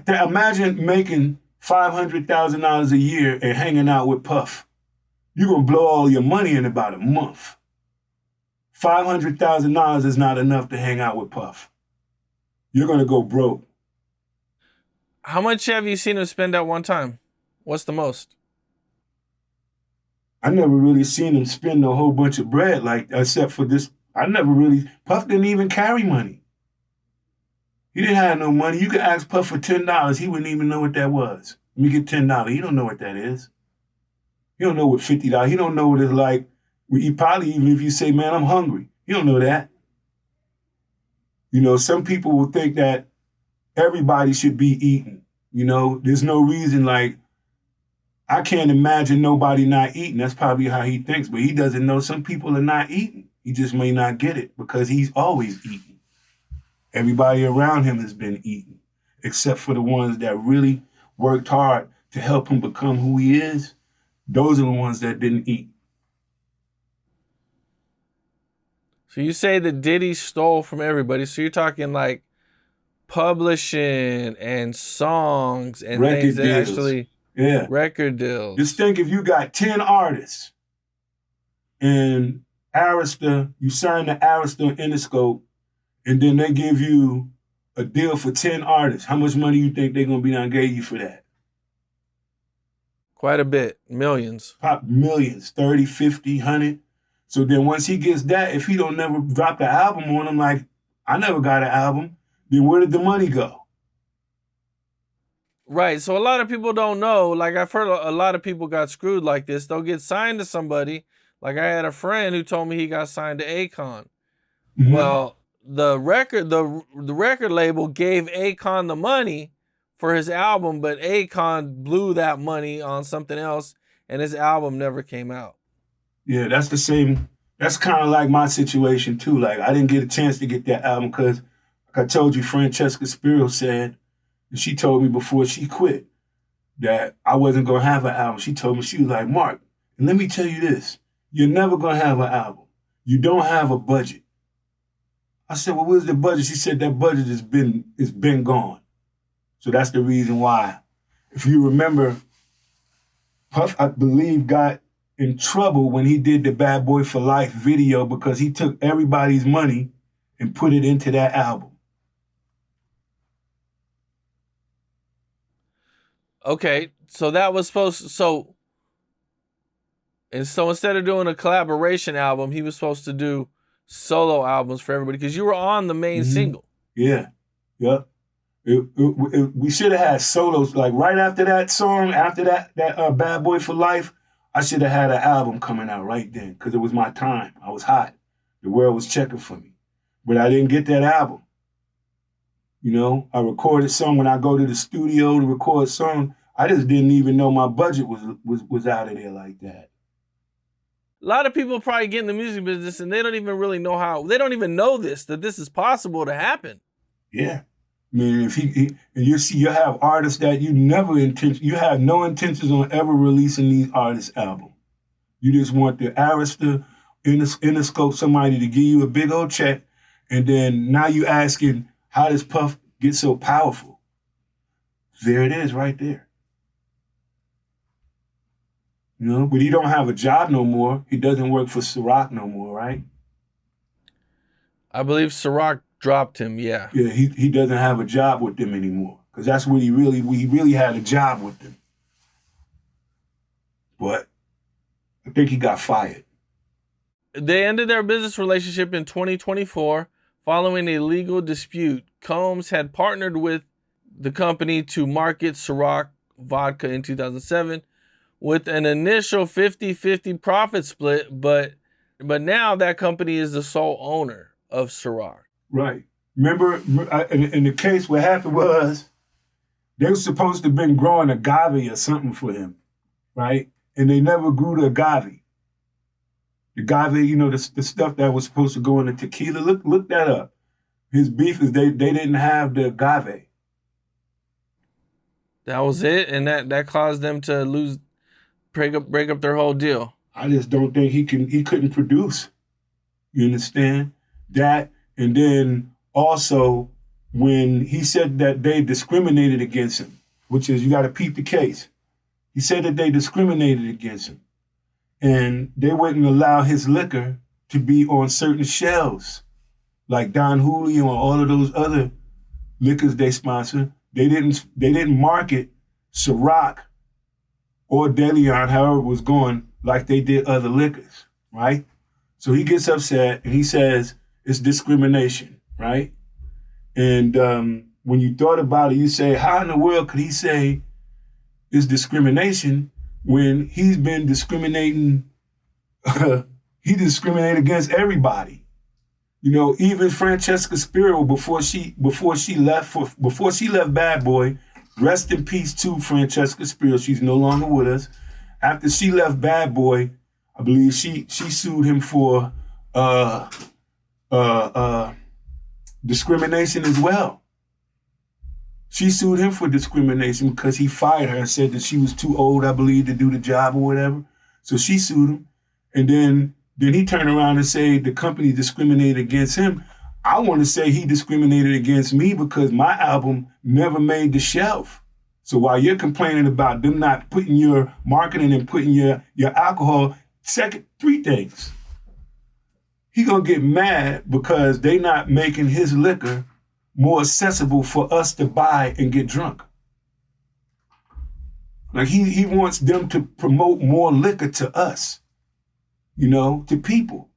Imagine making $500,000 a year and hanging out with Puff. You're gonna blow all your money in about a month. $500,000 is not enough to hang out with Puff. You're gonna go broke. How much have you seen him spend at one time? What's the most? I never really seen him spend a whole bunch of bread, like, except for this. Puff didn't even carry money. He didn't have no money. You could ask Puff for $10. He wouldn't even know what that was. Let me get $10. He don't know what that is. He don't know what $50. He don't know what it's like. He probably, even if you say, man, I'm hungry, he don't know that. You know, some people will think that everybody should be eating. You know, there's no reason, like, I can't imagine nobody not eating. That's probably how he thinks, but he doesn't know some people are not eating. He just may not get it because he's always eating. Everybody around him has been eating, except for the ones that really worked hard to help him become who he is. Those are the ones that didn't eat. So you say that Diddy stole from everybody. So you're talking like publishing and songs and Record things that deals. actually... Yeah. Record deals. Just think if you got 10 artists and Arista, you sign the Arista Interscope, and then they give you a deal for 10 artists. How much money you think they're going to be done gave you for that? Quite a bit. Millions. Pop millions, 30, 50, 100. So then once he gets that, if he don't never drop the album on him, like, I never got an album, then where did the money go? Right. So a lot of people don't know. Like, I've heard a lot of people got screwed like this. They'll get signed to somebody. Like, I had a friend who told me he got signed to Akon. Mm-hmm. Well, the record label gave Akon the money for his album, but Akon blew that money on something else, and his album never came out. Yeah, that's the same. That's kind of like my situation too. Like, I didn't get a chance to get that album because, like I told you, Francesca Spiro said, and she told me before she quit that I wasn't going to have an album. She told me, she was like, Mark, and let me tell you this, you're never going to have an album. You don't have a budget. I said, well, where's the budget? She said that budget has been gone. So that's the reason why. If you remember, Puff, I believe, got in trouble when he did the Bad Boy for Life video because he took everybody's money and put it into that album. Okay, so that was so instead of doing a collaboration album, he was supposed to do solo albums for everybody because you were on the main single. Yeah, yep. We should have had solos like right after that song, after that Bad Boy for Life. I should have had an album coming out right then because it was my time. I was hot. The world was checking for me, but I didn't get that album. You know, I recorded song when I go to the studio to record song. I just didn't even know my budget was out of there like that. A lot of people probably get in the music business and they don't even really know they don't even know that this is possible to happen. Yeah. I mean, if and you have artists that you have no intentions on ever releasing these artists' album. You just want the Arista, Interscope, somebody to give you a big old check, and then now you asking, how does Puff get so powerful? There it is right there. You know, but he don't have a job no more. He doesn't work for Ciroc no more, right? I believe Ciroc dropped him, yeah. Yeah, he doesn't have a job with them anymore. Because that's when he really had a job with them. But I think he got fired. They ended their business relationship in 2024 following a legal dispute. Combs had partnered with the company to market Ciroc vodka in 2007 with an initial 50-50 profit split, but now that company is the sole owner of Ciroc. Right. Remember, in the case, what happened was they were supposed to have been growing agave or something for him, right? And they never grew the agave. The agave, you know, the stuff that was supposed to go in the tequila. Look that up. His beef is they didn't have the agave. That was it, and that caused them to break up their whole deal. I just don't think he couldn't produce. You understand? That, and then also when he said that they discriminated against him, which is, you got to peep the case. He said that they discriminated against him and they wouldn't allow his liquor to be on certain shelves, like Don Julio and all of those other liquors they sponsor. They didn't market Ciroc or DeLeon, however it was going, like they did other liquors, right? So he gets upset and he says it's discrimination, right? And when you thought about it, you say, how in the world could he say it's discrimination when he's been discriminating? He discriminated against everybody. You know, even Francesca Spiro before she left Bad Boy. Rest in peace to Francesca Spiro. She's no longer with us. After she left Bad Boy, I believe she sued him for discrimination as well. She sued him for discrimination because he fired her and said that she was too old, I believe, to do the job or whatever. So she sued him. And then he turned around and said the company discriminated against him. I want to say he discriminated against me because my album never made the shelf. So while you're complaining about them not putting your marketing and putting your alcohol, three things. He gonna get mad because they not making his liquor more accessible for us to buy and get drunk. Like he wants them to promote more liquor to us, you know, to people.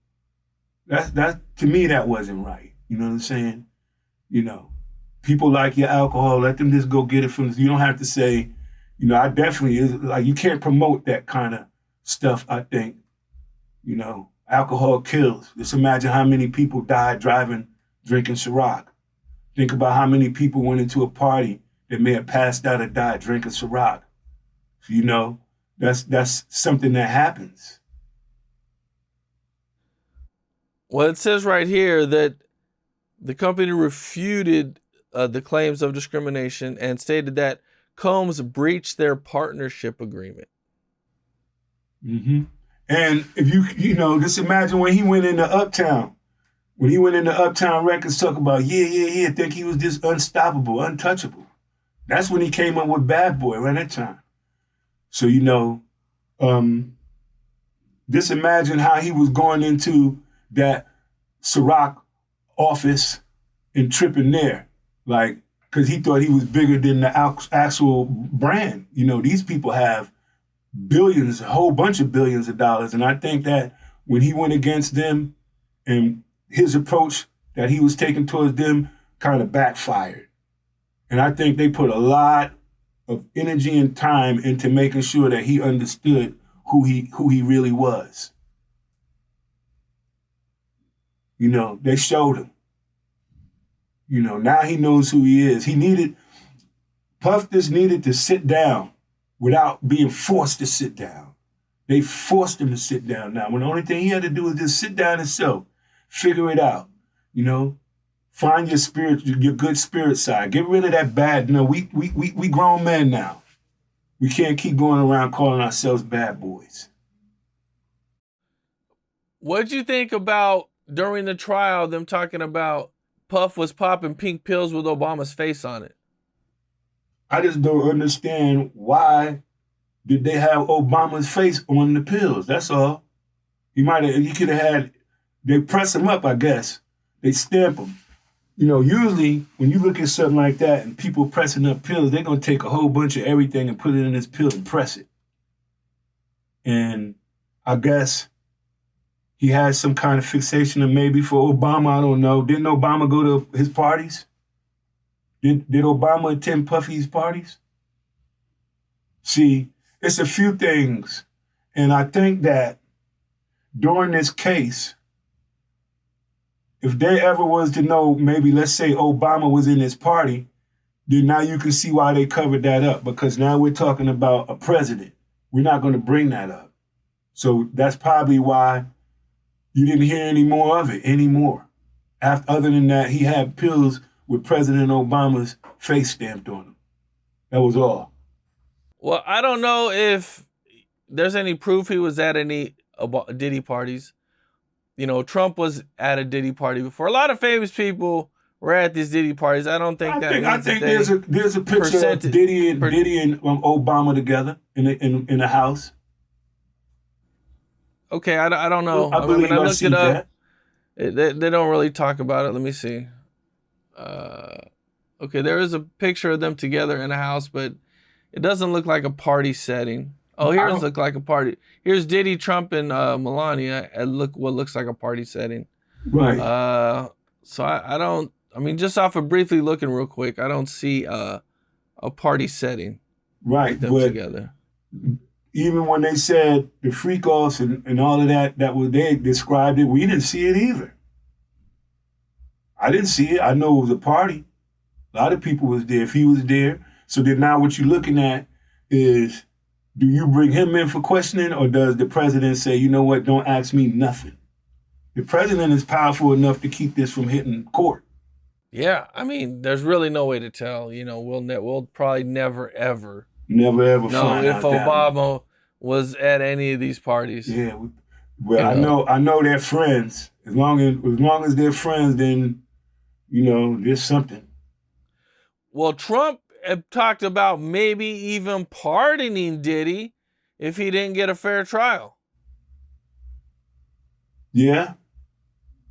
That to me, that wasn't right. You know what I'm saying? You know, people like your alcohol, let them just go get it from. You don't have to say, you know, I definitely like you can't promote that kind of stuff. I think, you know, alcohol kills. Just imagine how many people died drinking Ciroc. Think about how many people went into a party that may have passed out or died drinking Ciroc. You know, that's something that happens. Well, it says right here that the company refuted the claims of discrimination and stated that Combs breached their partnership agreement. Mm-hmm. And if you know, just imagine when he went into Uptown. When he went into Uptown Records, talk about, think he was just unstoppable, untouchable. That's when he came up with Bad Boy around that time. So, you know, just imagine how he was going into that Ciroc office and tripping there. Like, because he thought he was bigger than the actual brand. You know, these people have billions, a whole bunch of billions of dollars. And I think that when he went against them and his approach that he was taking towards them kind of backfired. And I think they put a lot of energy and time into making sure that he understood who he really was. You know, they showed him. You know, now he knows who he is. Puff just needed to sit down without being forced to sit down. They forced him to sit down now. When the only thing he had to do was just sit down himself, figure it out, you know, find your spirit, your good spirit side. Get rid of that bad. No, we grown men now. We can't keep going around calling ourselves bad boys. What'd you think about during the trial, them talking about Puff was popping pink pills with Obama's face on it? I just don't understand why did they have Obama's face on the pills. That's all. He could have had, they press him up, I guess. They stamp him. You know, usually when you look at something like that and people pressing up pills, they're going to take a whole bunch of everything and put it in this pill and press it. And I guess he has some kind of fixation of maybe for Obama, I don't know. Didn't Obama go to his parties? Did Obama attend Puffy's parties? See, it's a few things. And I think that during this case, if they ever was to know, maybe let's say Obama was in his party, then now you can see why they covered that up, because now we're talking about a president. We're not going to bring that up. So that's probably why you didn't hear any more of it anymore. Other than that, he had pills with President Obama's face stamped on them. That was all. Well, I don't know if there's any proof he was at any Diddy parties. You know, Trump was at a Diddy party before. A lot of famous people were at these Diddy parties. I don't think I think there's a picture of Diddy and Obama together in a house. Okay, I don't know. I believe I looked it up. They don't really talk about it. Let me see. Okay, there is a picture of them together in a house, but it doesn't look like a party setting. Oh, here's look like a party. Here's Diddy, Trump, and Melania. And look what looks like a party setting. Right. So I don't. I mean, just off of briefly looking real quick, I don't see a party setting. Right, them but together. Even when they said the freak offs and all of that they described it, we didn't see it either. I didn't see it. I know it was a party. A lot of people was there. If he was there. So then now what you're looking at is, do you bring him in for questioning, or does the president say, you know what, don't ask me nothing? The president is powerful enough to keep this from hitting court. Yeah, I mean, there's really no way to tell. You know, we'll probably never ever know if Obama was at any of these parties. Yeah, well, I know they're friends. As long as they're friends, then there's something. Well, Trump had talked about maybe even pardoning Diddy if he didn't get a fair trial. Yeah,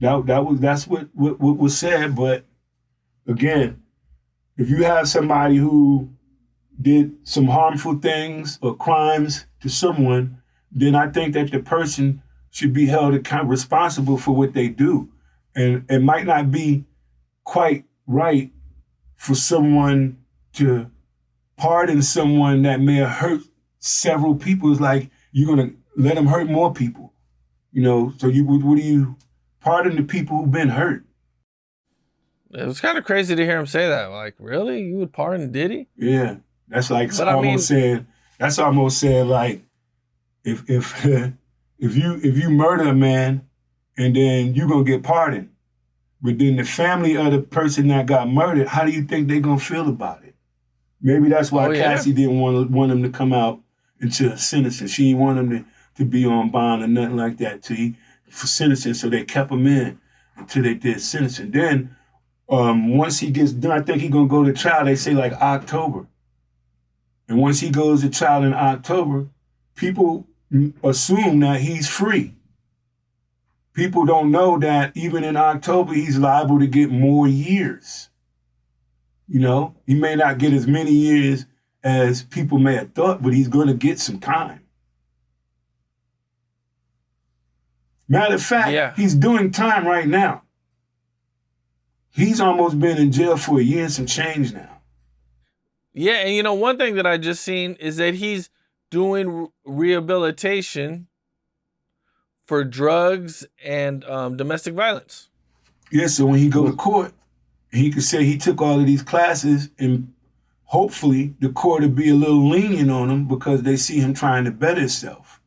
that's what was said. But again, if you have somebody who did some harmful things or crimes to someone, then I think that the person should be held accountable, responsible for what they do. And it might not be quite right for someone to pardon someone that may have hurt several people. It's like you're going to let them hurt more people. So what do you pardon the people who've been hurt? It was kind of crazy to hear him say that. Like, really? You would pardon Diddy? Yeah. That's like saying like if you murder a man and then you're gonna get pardoned, but then the family of the person that got murdered, how do you think they're gonna feel about it? Maybe that's why Cassie didn't want him to come out into sentencing. She didn't want him to be on bond or nothing like that for sentencing, so they kept him in until they did sentencing. Then once he gets done, I think he's gonna go to trial. They say like October. And once he goes to trial in October, people assume that he's free. People don't know that even in October, he's liable to get more years. You know, he may not get as many years as people may have thought, but he's going to get some time. Matter of fact, Yeah. he's doing time right now. He's almost been in jail for a year and some change now. Yeah, and you know, one thing that I just seen is that he's doing rehabilitation for drugs and domestic violence. Yeah, so when he go to court, he could say he took all of these classes, and hopefully the court will be a little lenient on him because they see him trying to better himself.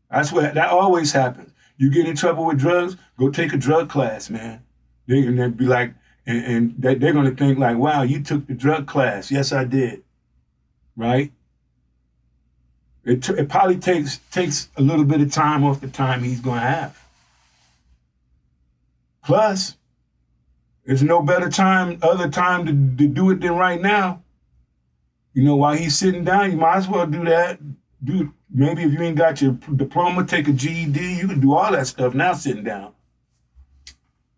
That's what that always happens. You get in trouble with drugs, go take a drug class, man. They'd be like, and they're going to think like, wow, you took the drug class. Yes, I did. Right? It probably takes a little bit of time off the time he's going to have. Plus, there's no better time, other time to do it than right now. You know, while he's sitting down, you might as well do that. Maybe if you ain't got your diploma, take a GED. You can do all that stuff now sitting down.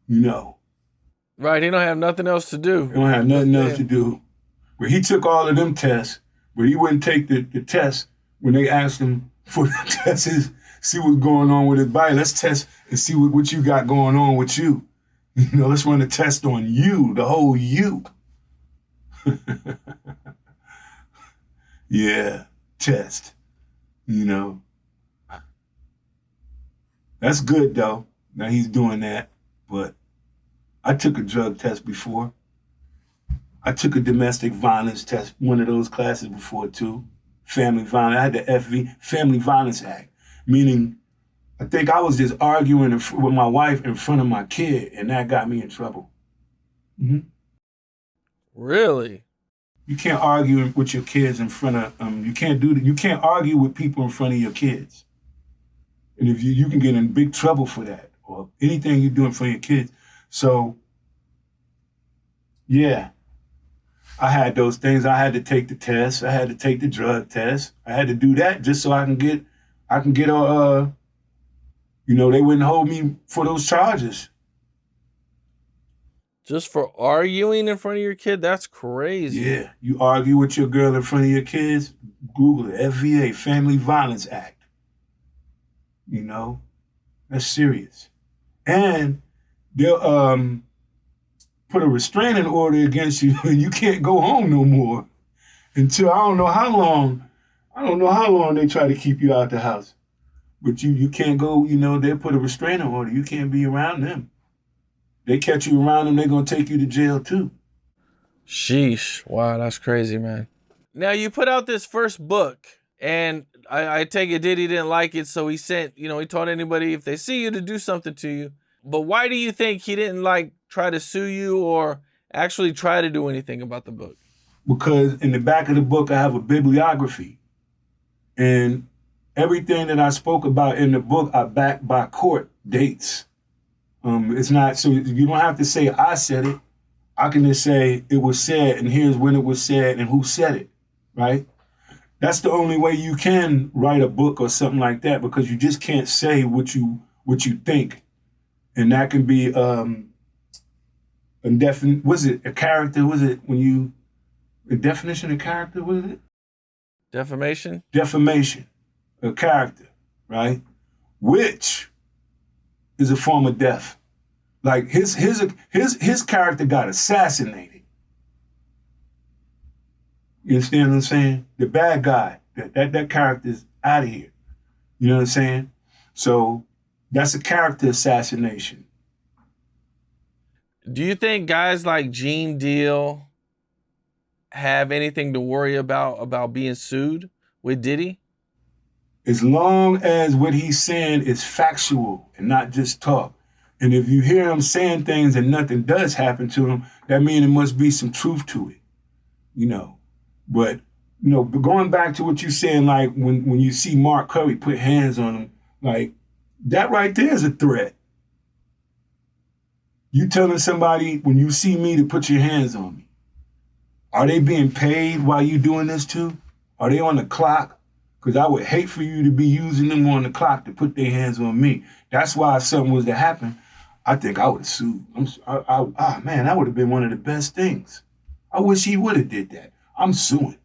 You know. Right, he don't have nothing else to do. He don't have nothing else to do. But he took all of them tests, but he wouldn't take the test when they asked him for the tests, see what's going on with his body. Let's test and see what you got going on with you. You know, let's run a test on you, the whole you. Yeah, test. You know. That's good, though. Now he's doing that. But I took a drug test before. I took a domestic violence test, one of those classes before, too. Family violence. I had the Family Violence Act, meaning I think I was just arguing with my wife in front of my kid, and that got me in trouble. Mm-hmm. Really? You can't argue with your kids in front of you can't do that. You can't argue with people in front of your kids, and if you can get in big trouble for that, or anything you do in front of your kids. So, yeah, I had those things. I had to take the test. I had to take the drug test. I had to do that just so I can get you know, they wouldn't hold me for those charges. Just for arguing in front of your kid? That's crazy. Yeah, you argue with your girl in front of your kids, Google it, FVA, Family Violence Act. You know, that's serious. And they'll put a restraining order against you and you can't go home no more until I don't know how long they try to keep you out the house. But you can't go, you know, they'll put a restraining order. You can't be around them. They catch you around them, they're going to take you to jail too. Sheesh. Wow, that's crazy, man. Now, you put out this first book, and I take it Diddy didn't like it, so he sent, you know, he told anybody if they see you to do something to you. But why do you think he didn't, like, try to sue you or actually try to do anything about the book? Because in the back of the book, I have a bibliography. And everything that I spoke about in the book, I backed by court dates. It's not, so you don't have to say I said it. I can just say it was said, and here's when it was said and who said it, right? That's the only way you can write a book or something like that, because you just can't say what you think. And that can be indefinite, was it a character? Was it a definition of character, was it? Defamation? Defamation, a character, right? Which is a form of death. Like his character got assassinated. You understand what I'm saying? The bad guy, that character's out of here. You know what I'm saying? So that's a character assassination. Do you think guys like Gene Deal have anything to worry about being sued with Diddy? As long as what he's saying is factual and not just talk. And if you hear him saying things and nothing does happen to him, that means there must be some truth to it, you know. But, you know, but going back to what you're saying, like when you see Mark Curry put hands on him, like that right there is a threat. You telling somebody when you see me to put your hands on me. Are they being paid while you doing this too? Are they on the clock? Because I would hate for you to be using them on the clock to put their hands on me. That's why if something was to happen, I think I would have sued. Man, that would have been one of the best things. I wish he would have did that. I'm suing.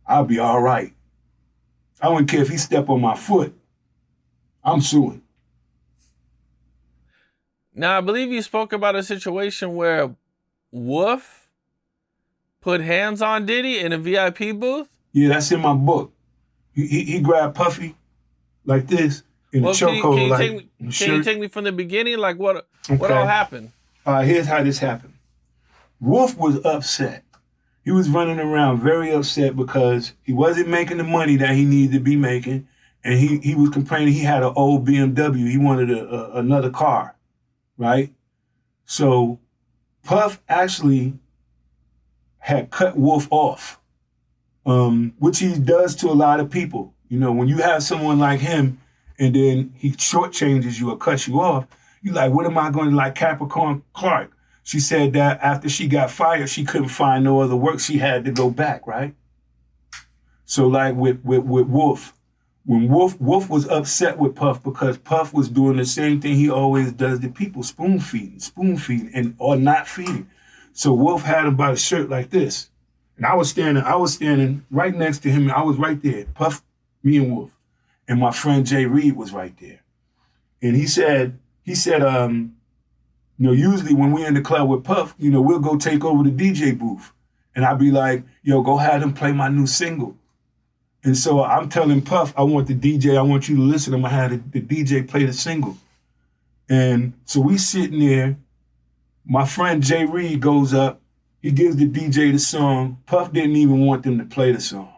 I'll be all right. I wouldn't care if he stepped on my foot. I'm suing. Now, I believe you spoke about a situation where Wolf put hands on Diddy in a VIP booth. Yeah, that's in my book. He grabbed Puffy like this in a chokehold, like can you take me from the beginning? Like what Okay. all happened? Here's how this happened. Wolf was upset. He was running around very upset because he wasn't making the money that he needed to be making. And he was complaining he had an old BMW. He wanted another car, right? So Puff actually had cut Wolf off, which he does to a lot of people. You know, when you have someone like him and then he shortchanges you or cuts you off, you're like, what am I going to, like Capricorn Clark? She said that after she got fired, she couldn't find no other work. She had to go back, right? So like with Wolf, when Wolf was upset with Puff because Puff was doing the same thing he always does to people, spoon feeding and or not feeding. So Wolf had him by the shirt like this. And I was standing right next to him. I was right there, Puff, me and Wolf. And my friend Jay Reed was right there. And he said, you know, usually when we're in the club with Puff, you know, we'll go take over the DJ booth. And I'd be like, yo, go have them play my new single. And so I'm telling Puff, I want you to listen. I'm going to have the DJ play the single. And so we sitting there. My friend Jay Reed goes up. He gives the DJ the song. Puff didn't even want them to play the song.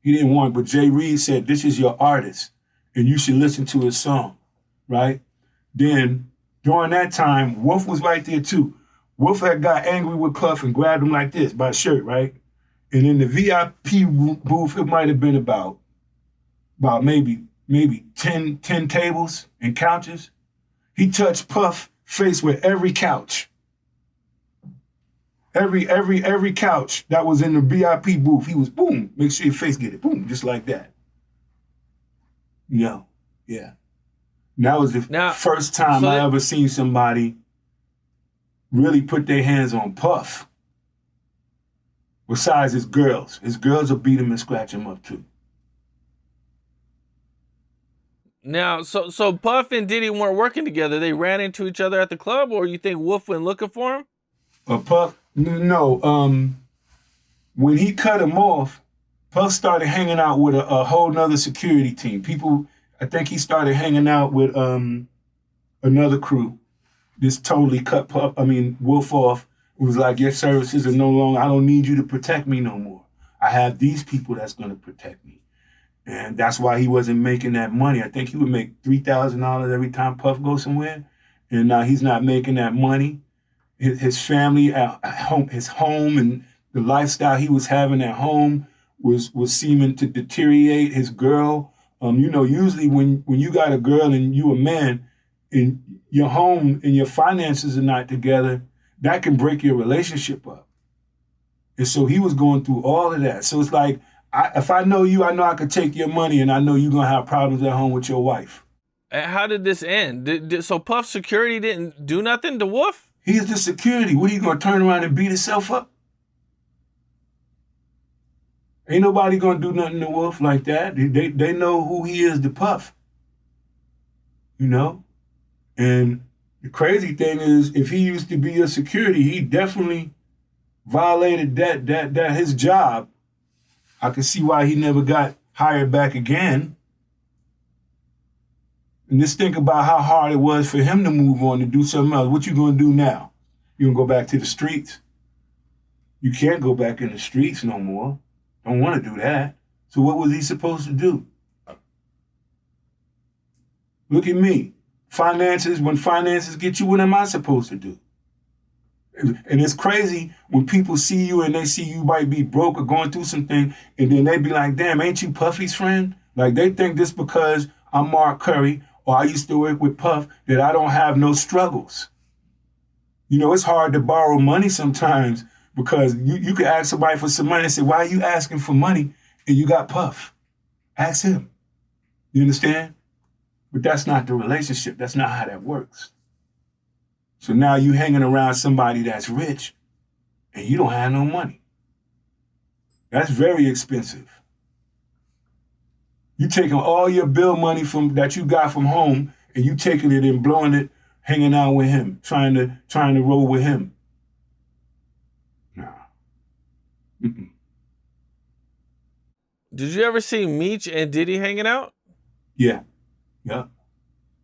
He didn't want it, but Jay Reed said, this is your artist, and you should listen to his song, right? Then during that time, Wolf was right there too. Wolf had got angry with Puff and grabbed him like this by the shirt, right? And in the VIP booth, it might have been about maybe 10 tables and couches. He touched Puff face with every couch. Every couch that was in the VIP booth, he was boom, make sure your face get it, boom, just like that. Yeah. That was the first time I ever seen somebody really put their hands on Puff. Besides his girls. His girls will beat him and scratch him up too. Now, so Puff and Diddy weren't working together. They ran into each other at the club, or you think Wolf went looking for him? Puff, no. When he cut him off, Puff started hanging out with a whole nother security team. People, I think he started hanging out with another crew. This totally cut Wolf off. It was like, your services are no longer, I don't need you to protect me no more. I have these people that's going to protect me. And that's why he wasn't making that money. I think he would make $3,000 every time Puff goes somewhere. And now he's not making that money. His family at home, his home and the lifestyle he was having at home was seeming to deteriorate. His girl, usually when you got a girl and you a man and your home and your finances are not together, that can break your relationship up. And so he was going through all of that. So it's like, if I know you, I know I could take your money and I know you're going to have problems at home with your wife. And how did this end? So Puff security didn't do nothing to Wolf? He's the security. What, are you going to turn around and beat himself up? Ain't nobody going to do nothing to Wolf like that. They know who he is to Puff. You know? And the crazy thing is, if he used to be a security, he definitely violated that his job. I can see why he never got hired back again. And just think about how hard it was for him to move on to do something else. What you gonna do now? You gonna go back to the streets? You can't go back in the streets no more. Don't want to do that. So what was he supposed to do? Look at me. When finances get you, what am I supposed to do? And it's crazy when people see you and they see you might be broke or going through something, and then they be like, damn, ain't you Puffy's friend? Like, they think this because I'm Mark Curry or I used to work with Puff that I don't have no struggles. You know, it's hard to borrow money sometimes because you can ask somebody for some money and say, why are you asking for money and you got Puff? Ask him. You understand? But that's not the relationship. That's not how that works. So now you hanging around somebody that's rich and you don't have no money. That's very expensive. You taking all your bill money from that you got from home, and you taking it and blowing it, hanging out with him, trying to roll with him. Nah. Mm-mm. Did you ever see Meech and Diddy hanging out? Yeah.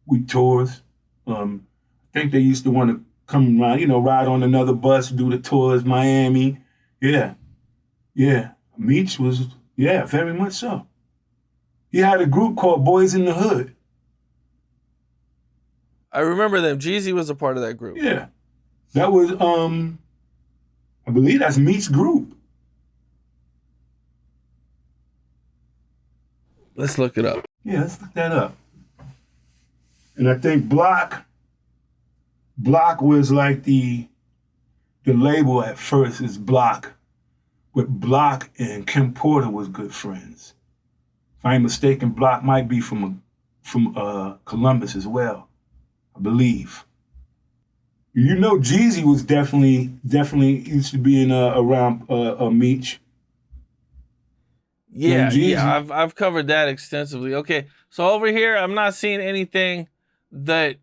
We tours. I think they used to want to come around, ride on another bus, do the tours, Miami. Yeah. Meech was, very much so. He had a group called Boys in the Hood. I remember them. Jeezy was a part of that group. Yeah. That was, I believe that's Meech's group. Let's look it up. Yeah, let's look that up. And I think Block was like the label at first is Block. But Block and Kim Porter was good friends. If I ain't mistaken, Block might be from Columbus as well, I believe. Jeezy was definitely used to be around Meech. Yeah, I've covered that extensively. Okay, so over here, I'm not seeing anything that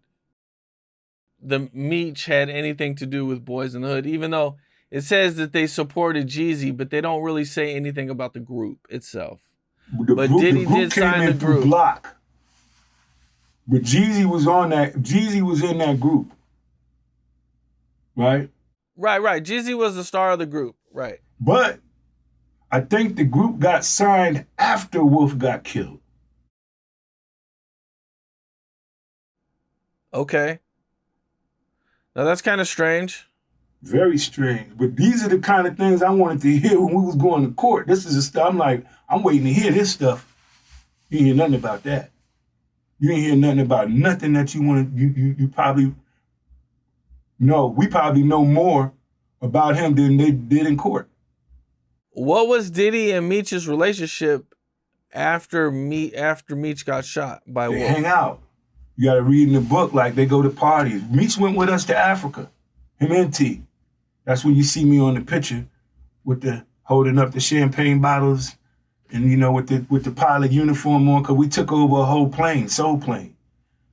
the Meech had anything to do with Boys in the Hood, even though it says that they supported Jeezy, but they don't really say anything about the group itself. Diddy did sign the group. Block. But Jeezy was in that group. Right? Right. Jeezy was the star of the group. Right. But I think the group got signed after Wolf got killed. Okay. Now that's kind of strange. Very strange. But these are the kind of things I wanted to hear when we was going to court. This is the stuff I'm like, I'm waiting to hear this stuff. You ain't hear nothing about that. You ain't hear nothing about nothing that you want to, you probably know. We probably know more about him than they did in court. What was Diddy and Meech's relationship after Meech got shot by Wolf? They hang out. You got to read in the book, like they go to parties. Meech went with us to Africa. Him and T. That's when you see me on the picture with the holding up the champagne bottles and, with the pilot uniform on, because we took over a whole plane, Soul Plane.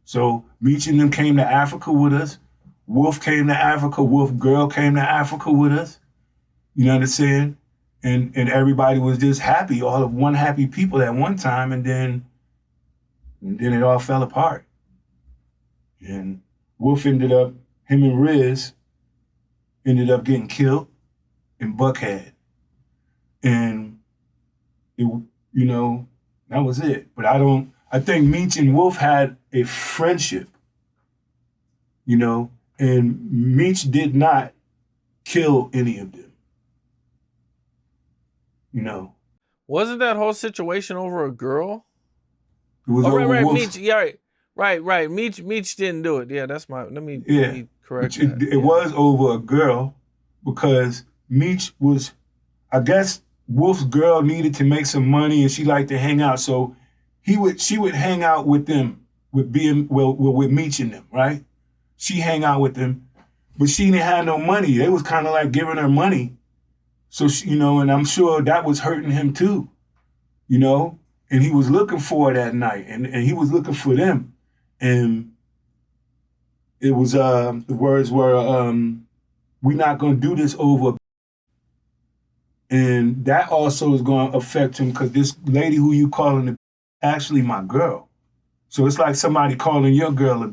So Meech and them came to Africa with us. Wolf came to Africa. Wolf Girl came to Africa with us. You know what I'm saying? And everybody was just happy, all of one happy people at one time, and then it all fell apart. And Wolf him and Rez ended up getting killed in Buckhead. And that was it. But I think Meech and Wolf had a friendship, and Meech did not kill any of them. Wasn't that whole situation over a girl? It was over right. Wolf. Meech, yeah, right. Meech didn't do it. Yeah, that's let me correct that. It was over a girl because Meech was, I guess Wolf's girl needed to make some money and she liked to hang out. So she would hang out with them, with Meech and them, right? She hang out with them, but she didn't have no money. They was kind of like giving her money. So, and I'm sure that was hurting him too, and he was looking for her that night and he was looking for them. And it was, the words were, we're not going to do this over. And that also is going to affect him because this lady who you calling actually my girl. So it's like somebody calling your girl a.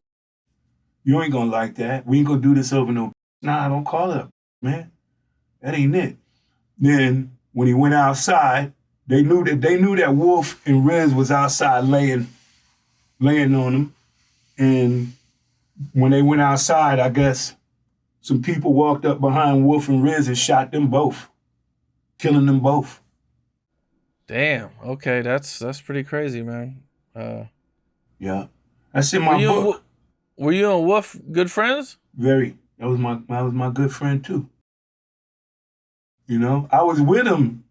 You ain't going to like that. We ain't going to do this over no. Nah, don't call her, man. That ain't it. Then when he went outside, they knew that Wolf and Rez was outside laying on him. And when they went outside, I guess some people walked up behind Wolf and Rez and shot them both, killing them both. Damn. Okay, that's pretty crazy, man. Yeah, that's in my book. Were you and Wolf good friends? Very. That was my good friend too. I was with him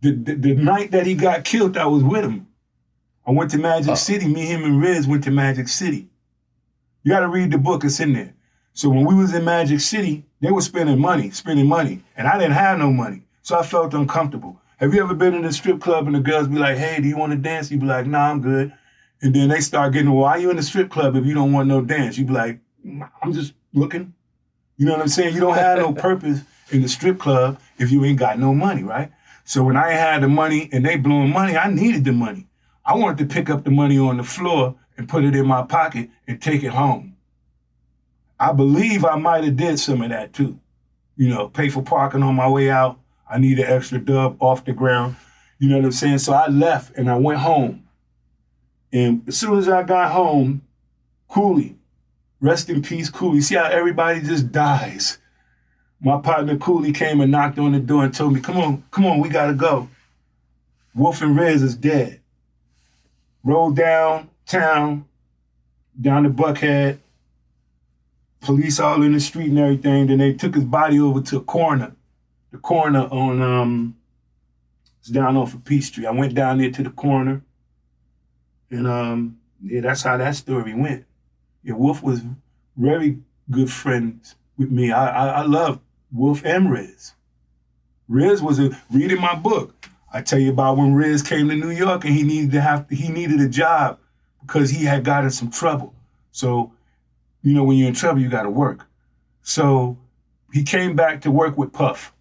the night that he got killed. I was with him. I went to Magic City. Me, him, and Rez went to Magic City. You got to read the book. It's in there. So when we was in Magic City, they were spending money, and I didn't have no money. So I felt uncomfortable. Have you ever been in a strip club and the girls be like, hey, do you want to dance? You be like, nah, I'm good. And then they start getting, well, why are you in the strip club if you don't want no dance? You be like, I'm just looking. You know what I'm saying? You don't have no purpose in the strip club if you ain't got no money, right? So when I had the money and they blowing money, I needed the money. I wanted to pick up the money on the floor and put it in my pocket and take it home. I believe I might have did some of that too. You know, pay for parking on my way out. I need an extra dub off the ground. You know what I'm saying? So I left and I went home. And as soon as I got home, Cudi, rest in peace, Cudi. See how everybody just dies. My partner Cudi came and knocked on the door and told me, come on, we gotta go. Wolf and Rez is dead. Rolled downtown, down to Buckhead. Police all in the street and everything. Then they took his body over to a coroner. The coroner on, it's down off of Peachtree. I went down there to the coroner. And yeah, that's how that story went. Yeah, Wolf was very good friends with me. I love Wolf and Rez. Rez was reading my book. I tell you about when Rez came to New York and he needed a job because he had got in some trouble. So, you know, when you're in trouble, you got to work. So he came back to work with Puff.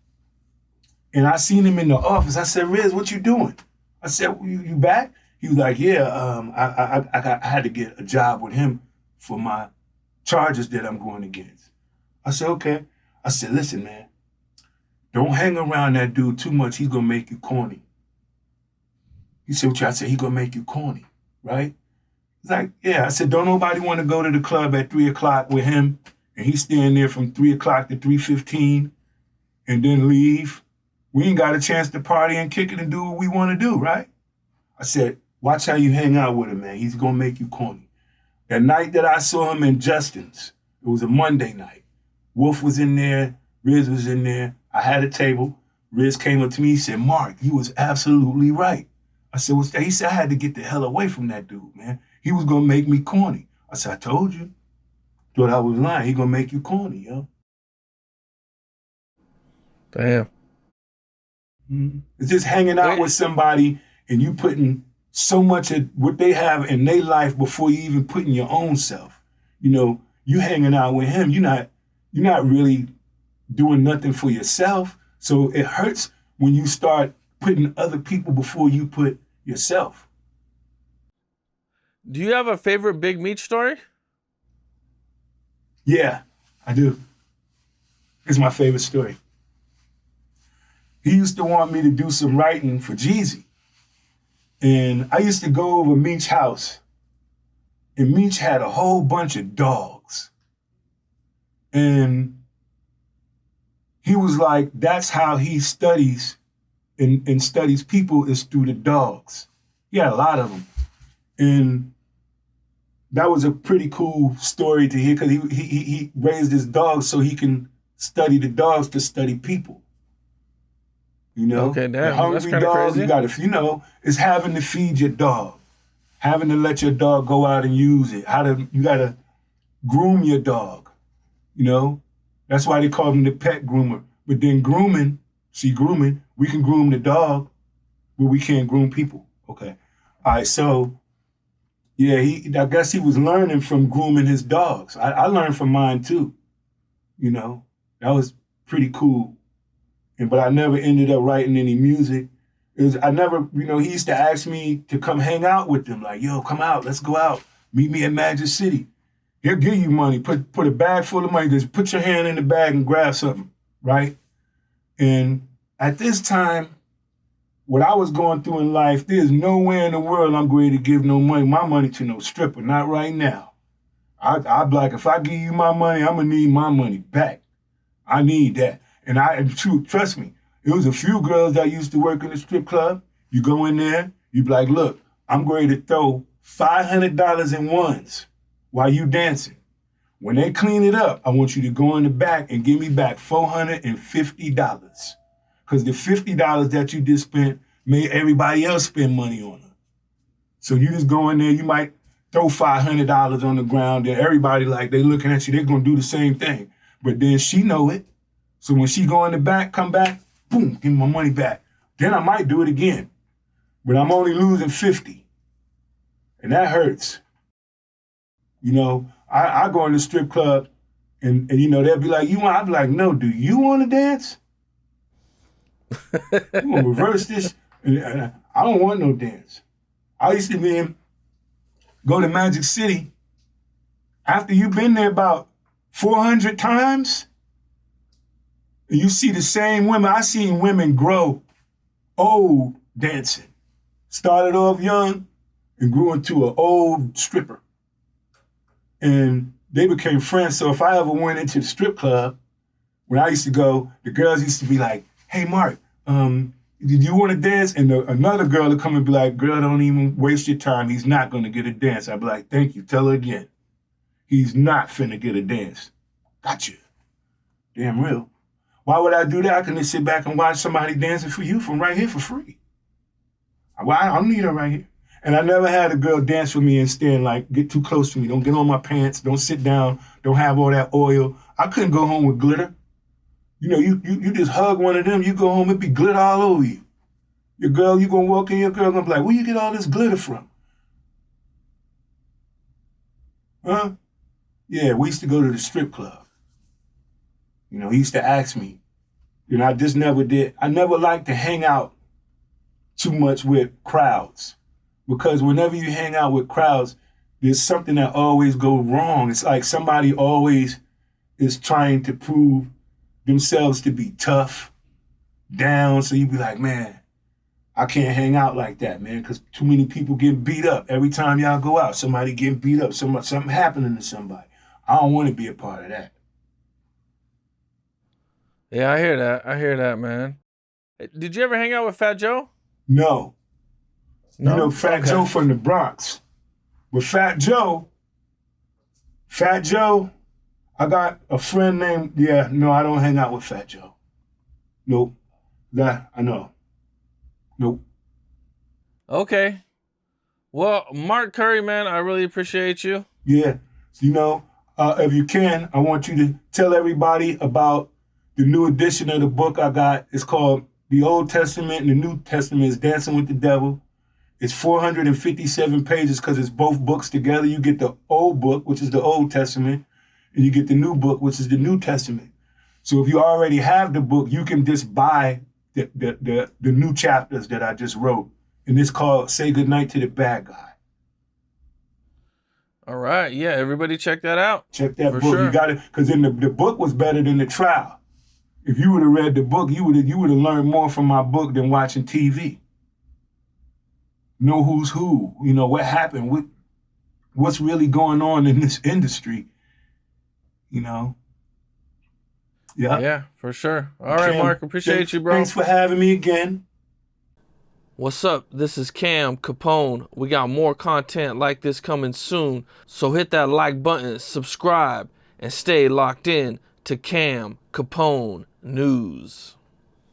And I seen him in the office. I said, Rez, what you doing? I said, you back? He was like, yeah, I had to get a job with him for my charges that I'm going against. I said, okay. I said, listen, man, don't hang around that dude too much. He's going to make you corny. He said, what you? I said, he's going to make you corny, right? He's like, yeah. I said, don't nobody want to go to the club at 3 o'clock with him and he's staying there from 3 o'clock to 3:15 and then leave. We ain't got a chance to party and kick it and do what we want to do, right? I said, watch how you hang out with him, man. He's going to make you corny. That night that I saw him in Justin's, it was a Monday night. Wolf was in there. Rez was in there. I had a table. Rez came up to me. He said, Mark, you was absolutely right. I said, what's that? He said, I had to get the hell away from that dude, man. He was going to make me corny. I said, I told you. Thought I was lying. He going to make you corny, yo. Damn. Mm-hmm. It's just hanging out with somebody and you putting so much of what they have in their life before you even put in your own self. You know, you hanging out with him, you're not really doing nothing for yourself. So it hurts when you start putting other people before you put yourself. Do you have a favorite Big Meech story? Yeah, I do. It's my favorite story. He used to want me to do some writing for Jeezy. And I used to go over Meech's house. And Meech had a whole bunch of dogs. And he was like, that's how he studies and studies people is through the dogs. He had a lot of them. And that was a pretty cool story to hear because he raised his dogs so he can study the dogs to study people. You know, okay, damn, the hungry that's dog, crazy. you got to, you know, it's having to feed your dog, having to let your dog go out and use it. You got to groom your dog, you know. That's why they call him the pet groomer. But then grooming, we can groom the dog, but we can't groom people. Okay. All right, so, yeah, I guess he was learning from grooming his dogs. I learned from mine too, you know. That was pretty cool. But I never ended up writing any music. He used to ask me to come hang out with him. Like, yo, come out, let's go out. Meet me at Magic City. He'll give you money. Put a bag full of money. Just put your hand in the bag and grab something, right? And at this time, what I was going through in life, there's nowhere in the world I'm going to give my money to no stripper. Not right now. I'd be like, if I give you my money, I'm going to need my money back. I need that. And trust me, it was a few girls that used to work in the strip club. You go in there, you be like, look, I'm ready to throw $500 in ones while you dancing. When they clean it up, I want you to go in the back and give me back $450. Because the $50 that you just spent made everybody else spend money on her. So you just go in there, you might throw $500 on the ground, and everybody like they looking at you, they're gonna do the same thing. But then she know it. So when she go in the back, come back, boom, give me my money back. Then I might do it again. But I'm only losing 50. And that hurts. You know, I go in the strip club and you know, they'll be like, you want? I'll be like, no, do you want to dance? You want to reverse this? And I don't want no dance. I used to go to Magic City. After you've been there about 400 times, and you see the same women. I seen women grow old dancing. Started off young and grew into an old stripper. And they became friends. So if I ever went into the strip club, when I used to go, the girls used to be like, hey, Mark, did you want to dance? And another girl would come and be like, girl, don't even waste your time. He's not going to get a dance. I'd be like, thank you. Tell her again. He's not finna get a dance. Gotcha. Damn real. Why would I do that? I can just sit back and watch somebody dancing for you from right here for free. Well, I don't need her right here. And I never had a girl dance for me and stand like, get too close to me. Don't get on my pants. Don't sit down. Don't have all that oil. I couldn't go home with glitter. You know, you just hug one of them, you go home, it be glitter all over you. Your girl, you gonna walk in, your girl gonna be like, where you get all this glitter from? Huh? Yeah, we used to go to the strip club. You know, he used to ask me. You know, I just never did. I never liked to hang out too much with crowds. Because whenever you hang out with crowds, there's something that always goes wrong. It's like somebody always is trying to prove themselves to be tough, down. So you be like, man, I can't hang out like that, man, because too many people get beat up. Every time y'all go out, somebody getting beat up, something happening to somebody. I don't want to be a part of that. Yeah, I hear that. I hear that, man. Did you ever hang out with Fat Joe? No. No? You know, Fat Joe from the Bronx. With Fat Joe, I got a friend named, no, I don't hang out with Fat Joe. Nope. That, I know. Nope. Okay. Well, Mark Curry, man, I really appreciate you. Yeah. You know, if you can, I want you to tell everybody about the new edition of the book I got. It's called The Old Testament and the New Testament is Dancing with the Devil. It's 457 pages because it's both books together. You get the old book, which is the Old Testament, and you get the new book, which is the New Testament. So if you already have the book, you can just buy the new chapters that I just wrote. And it's called Say Goodnight to the Bad Guy. All right. Yeah, everybody check that out. Check that For book. sure. You got it. Because then the book was better than the trial. If you would have read the book, you would have learned more from my book than watching TV. Know who's who, you know, what happened, what's really going on in this industry, you know? Yeah. Yeah, for sure. All right, Mark, appreciate you, bro. Thanks for having me again. What's up? This is Cam Capone. We got more content like this coming soon, so hit that like button, subscribe, and stay locked in to Cam Capone News.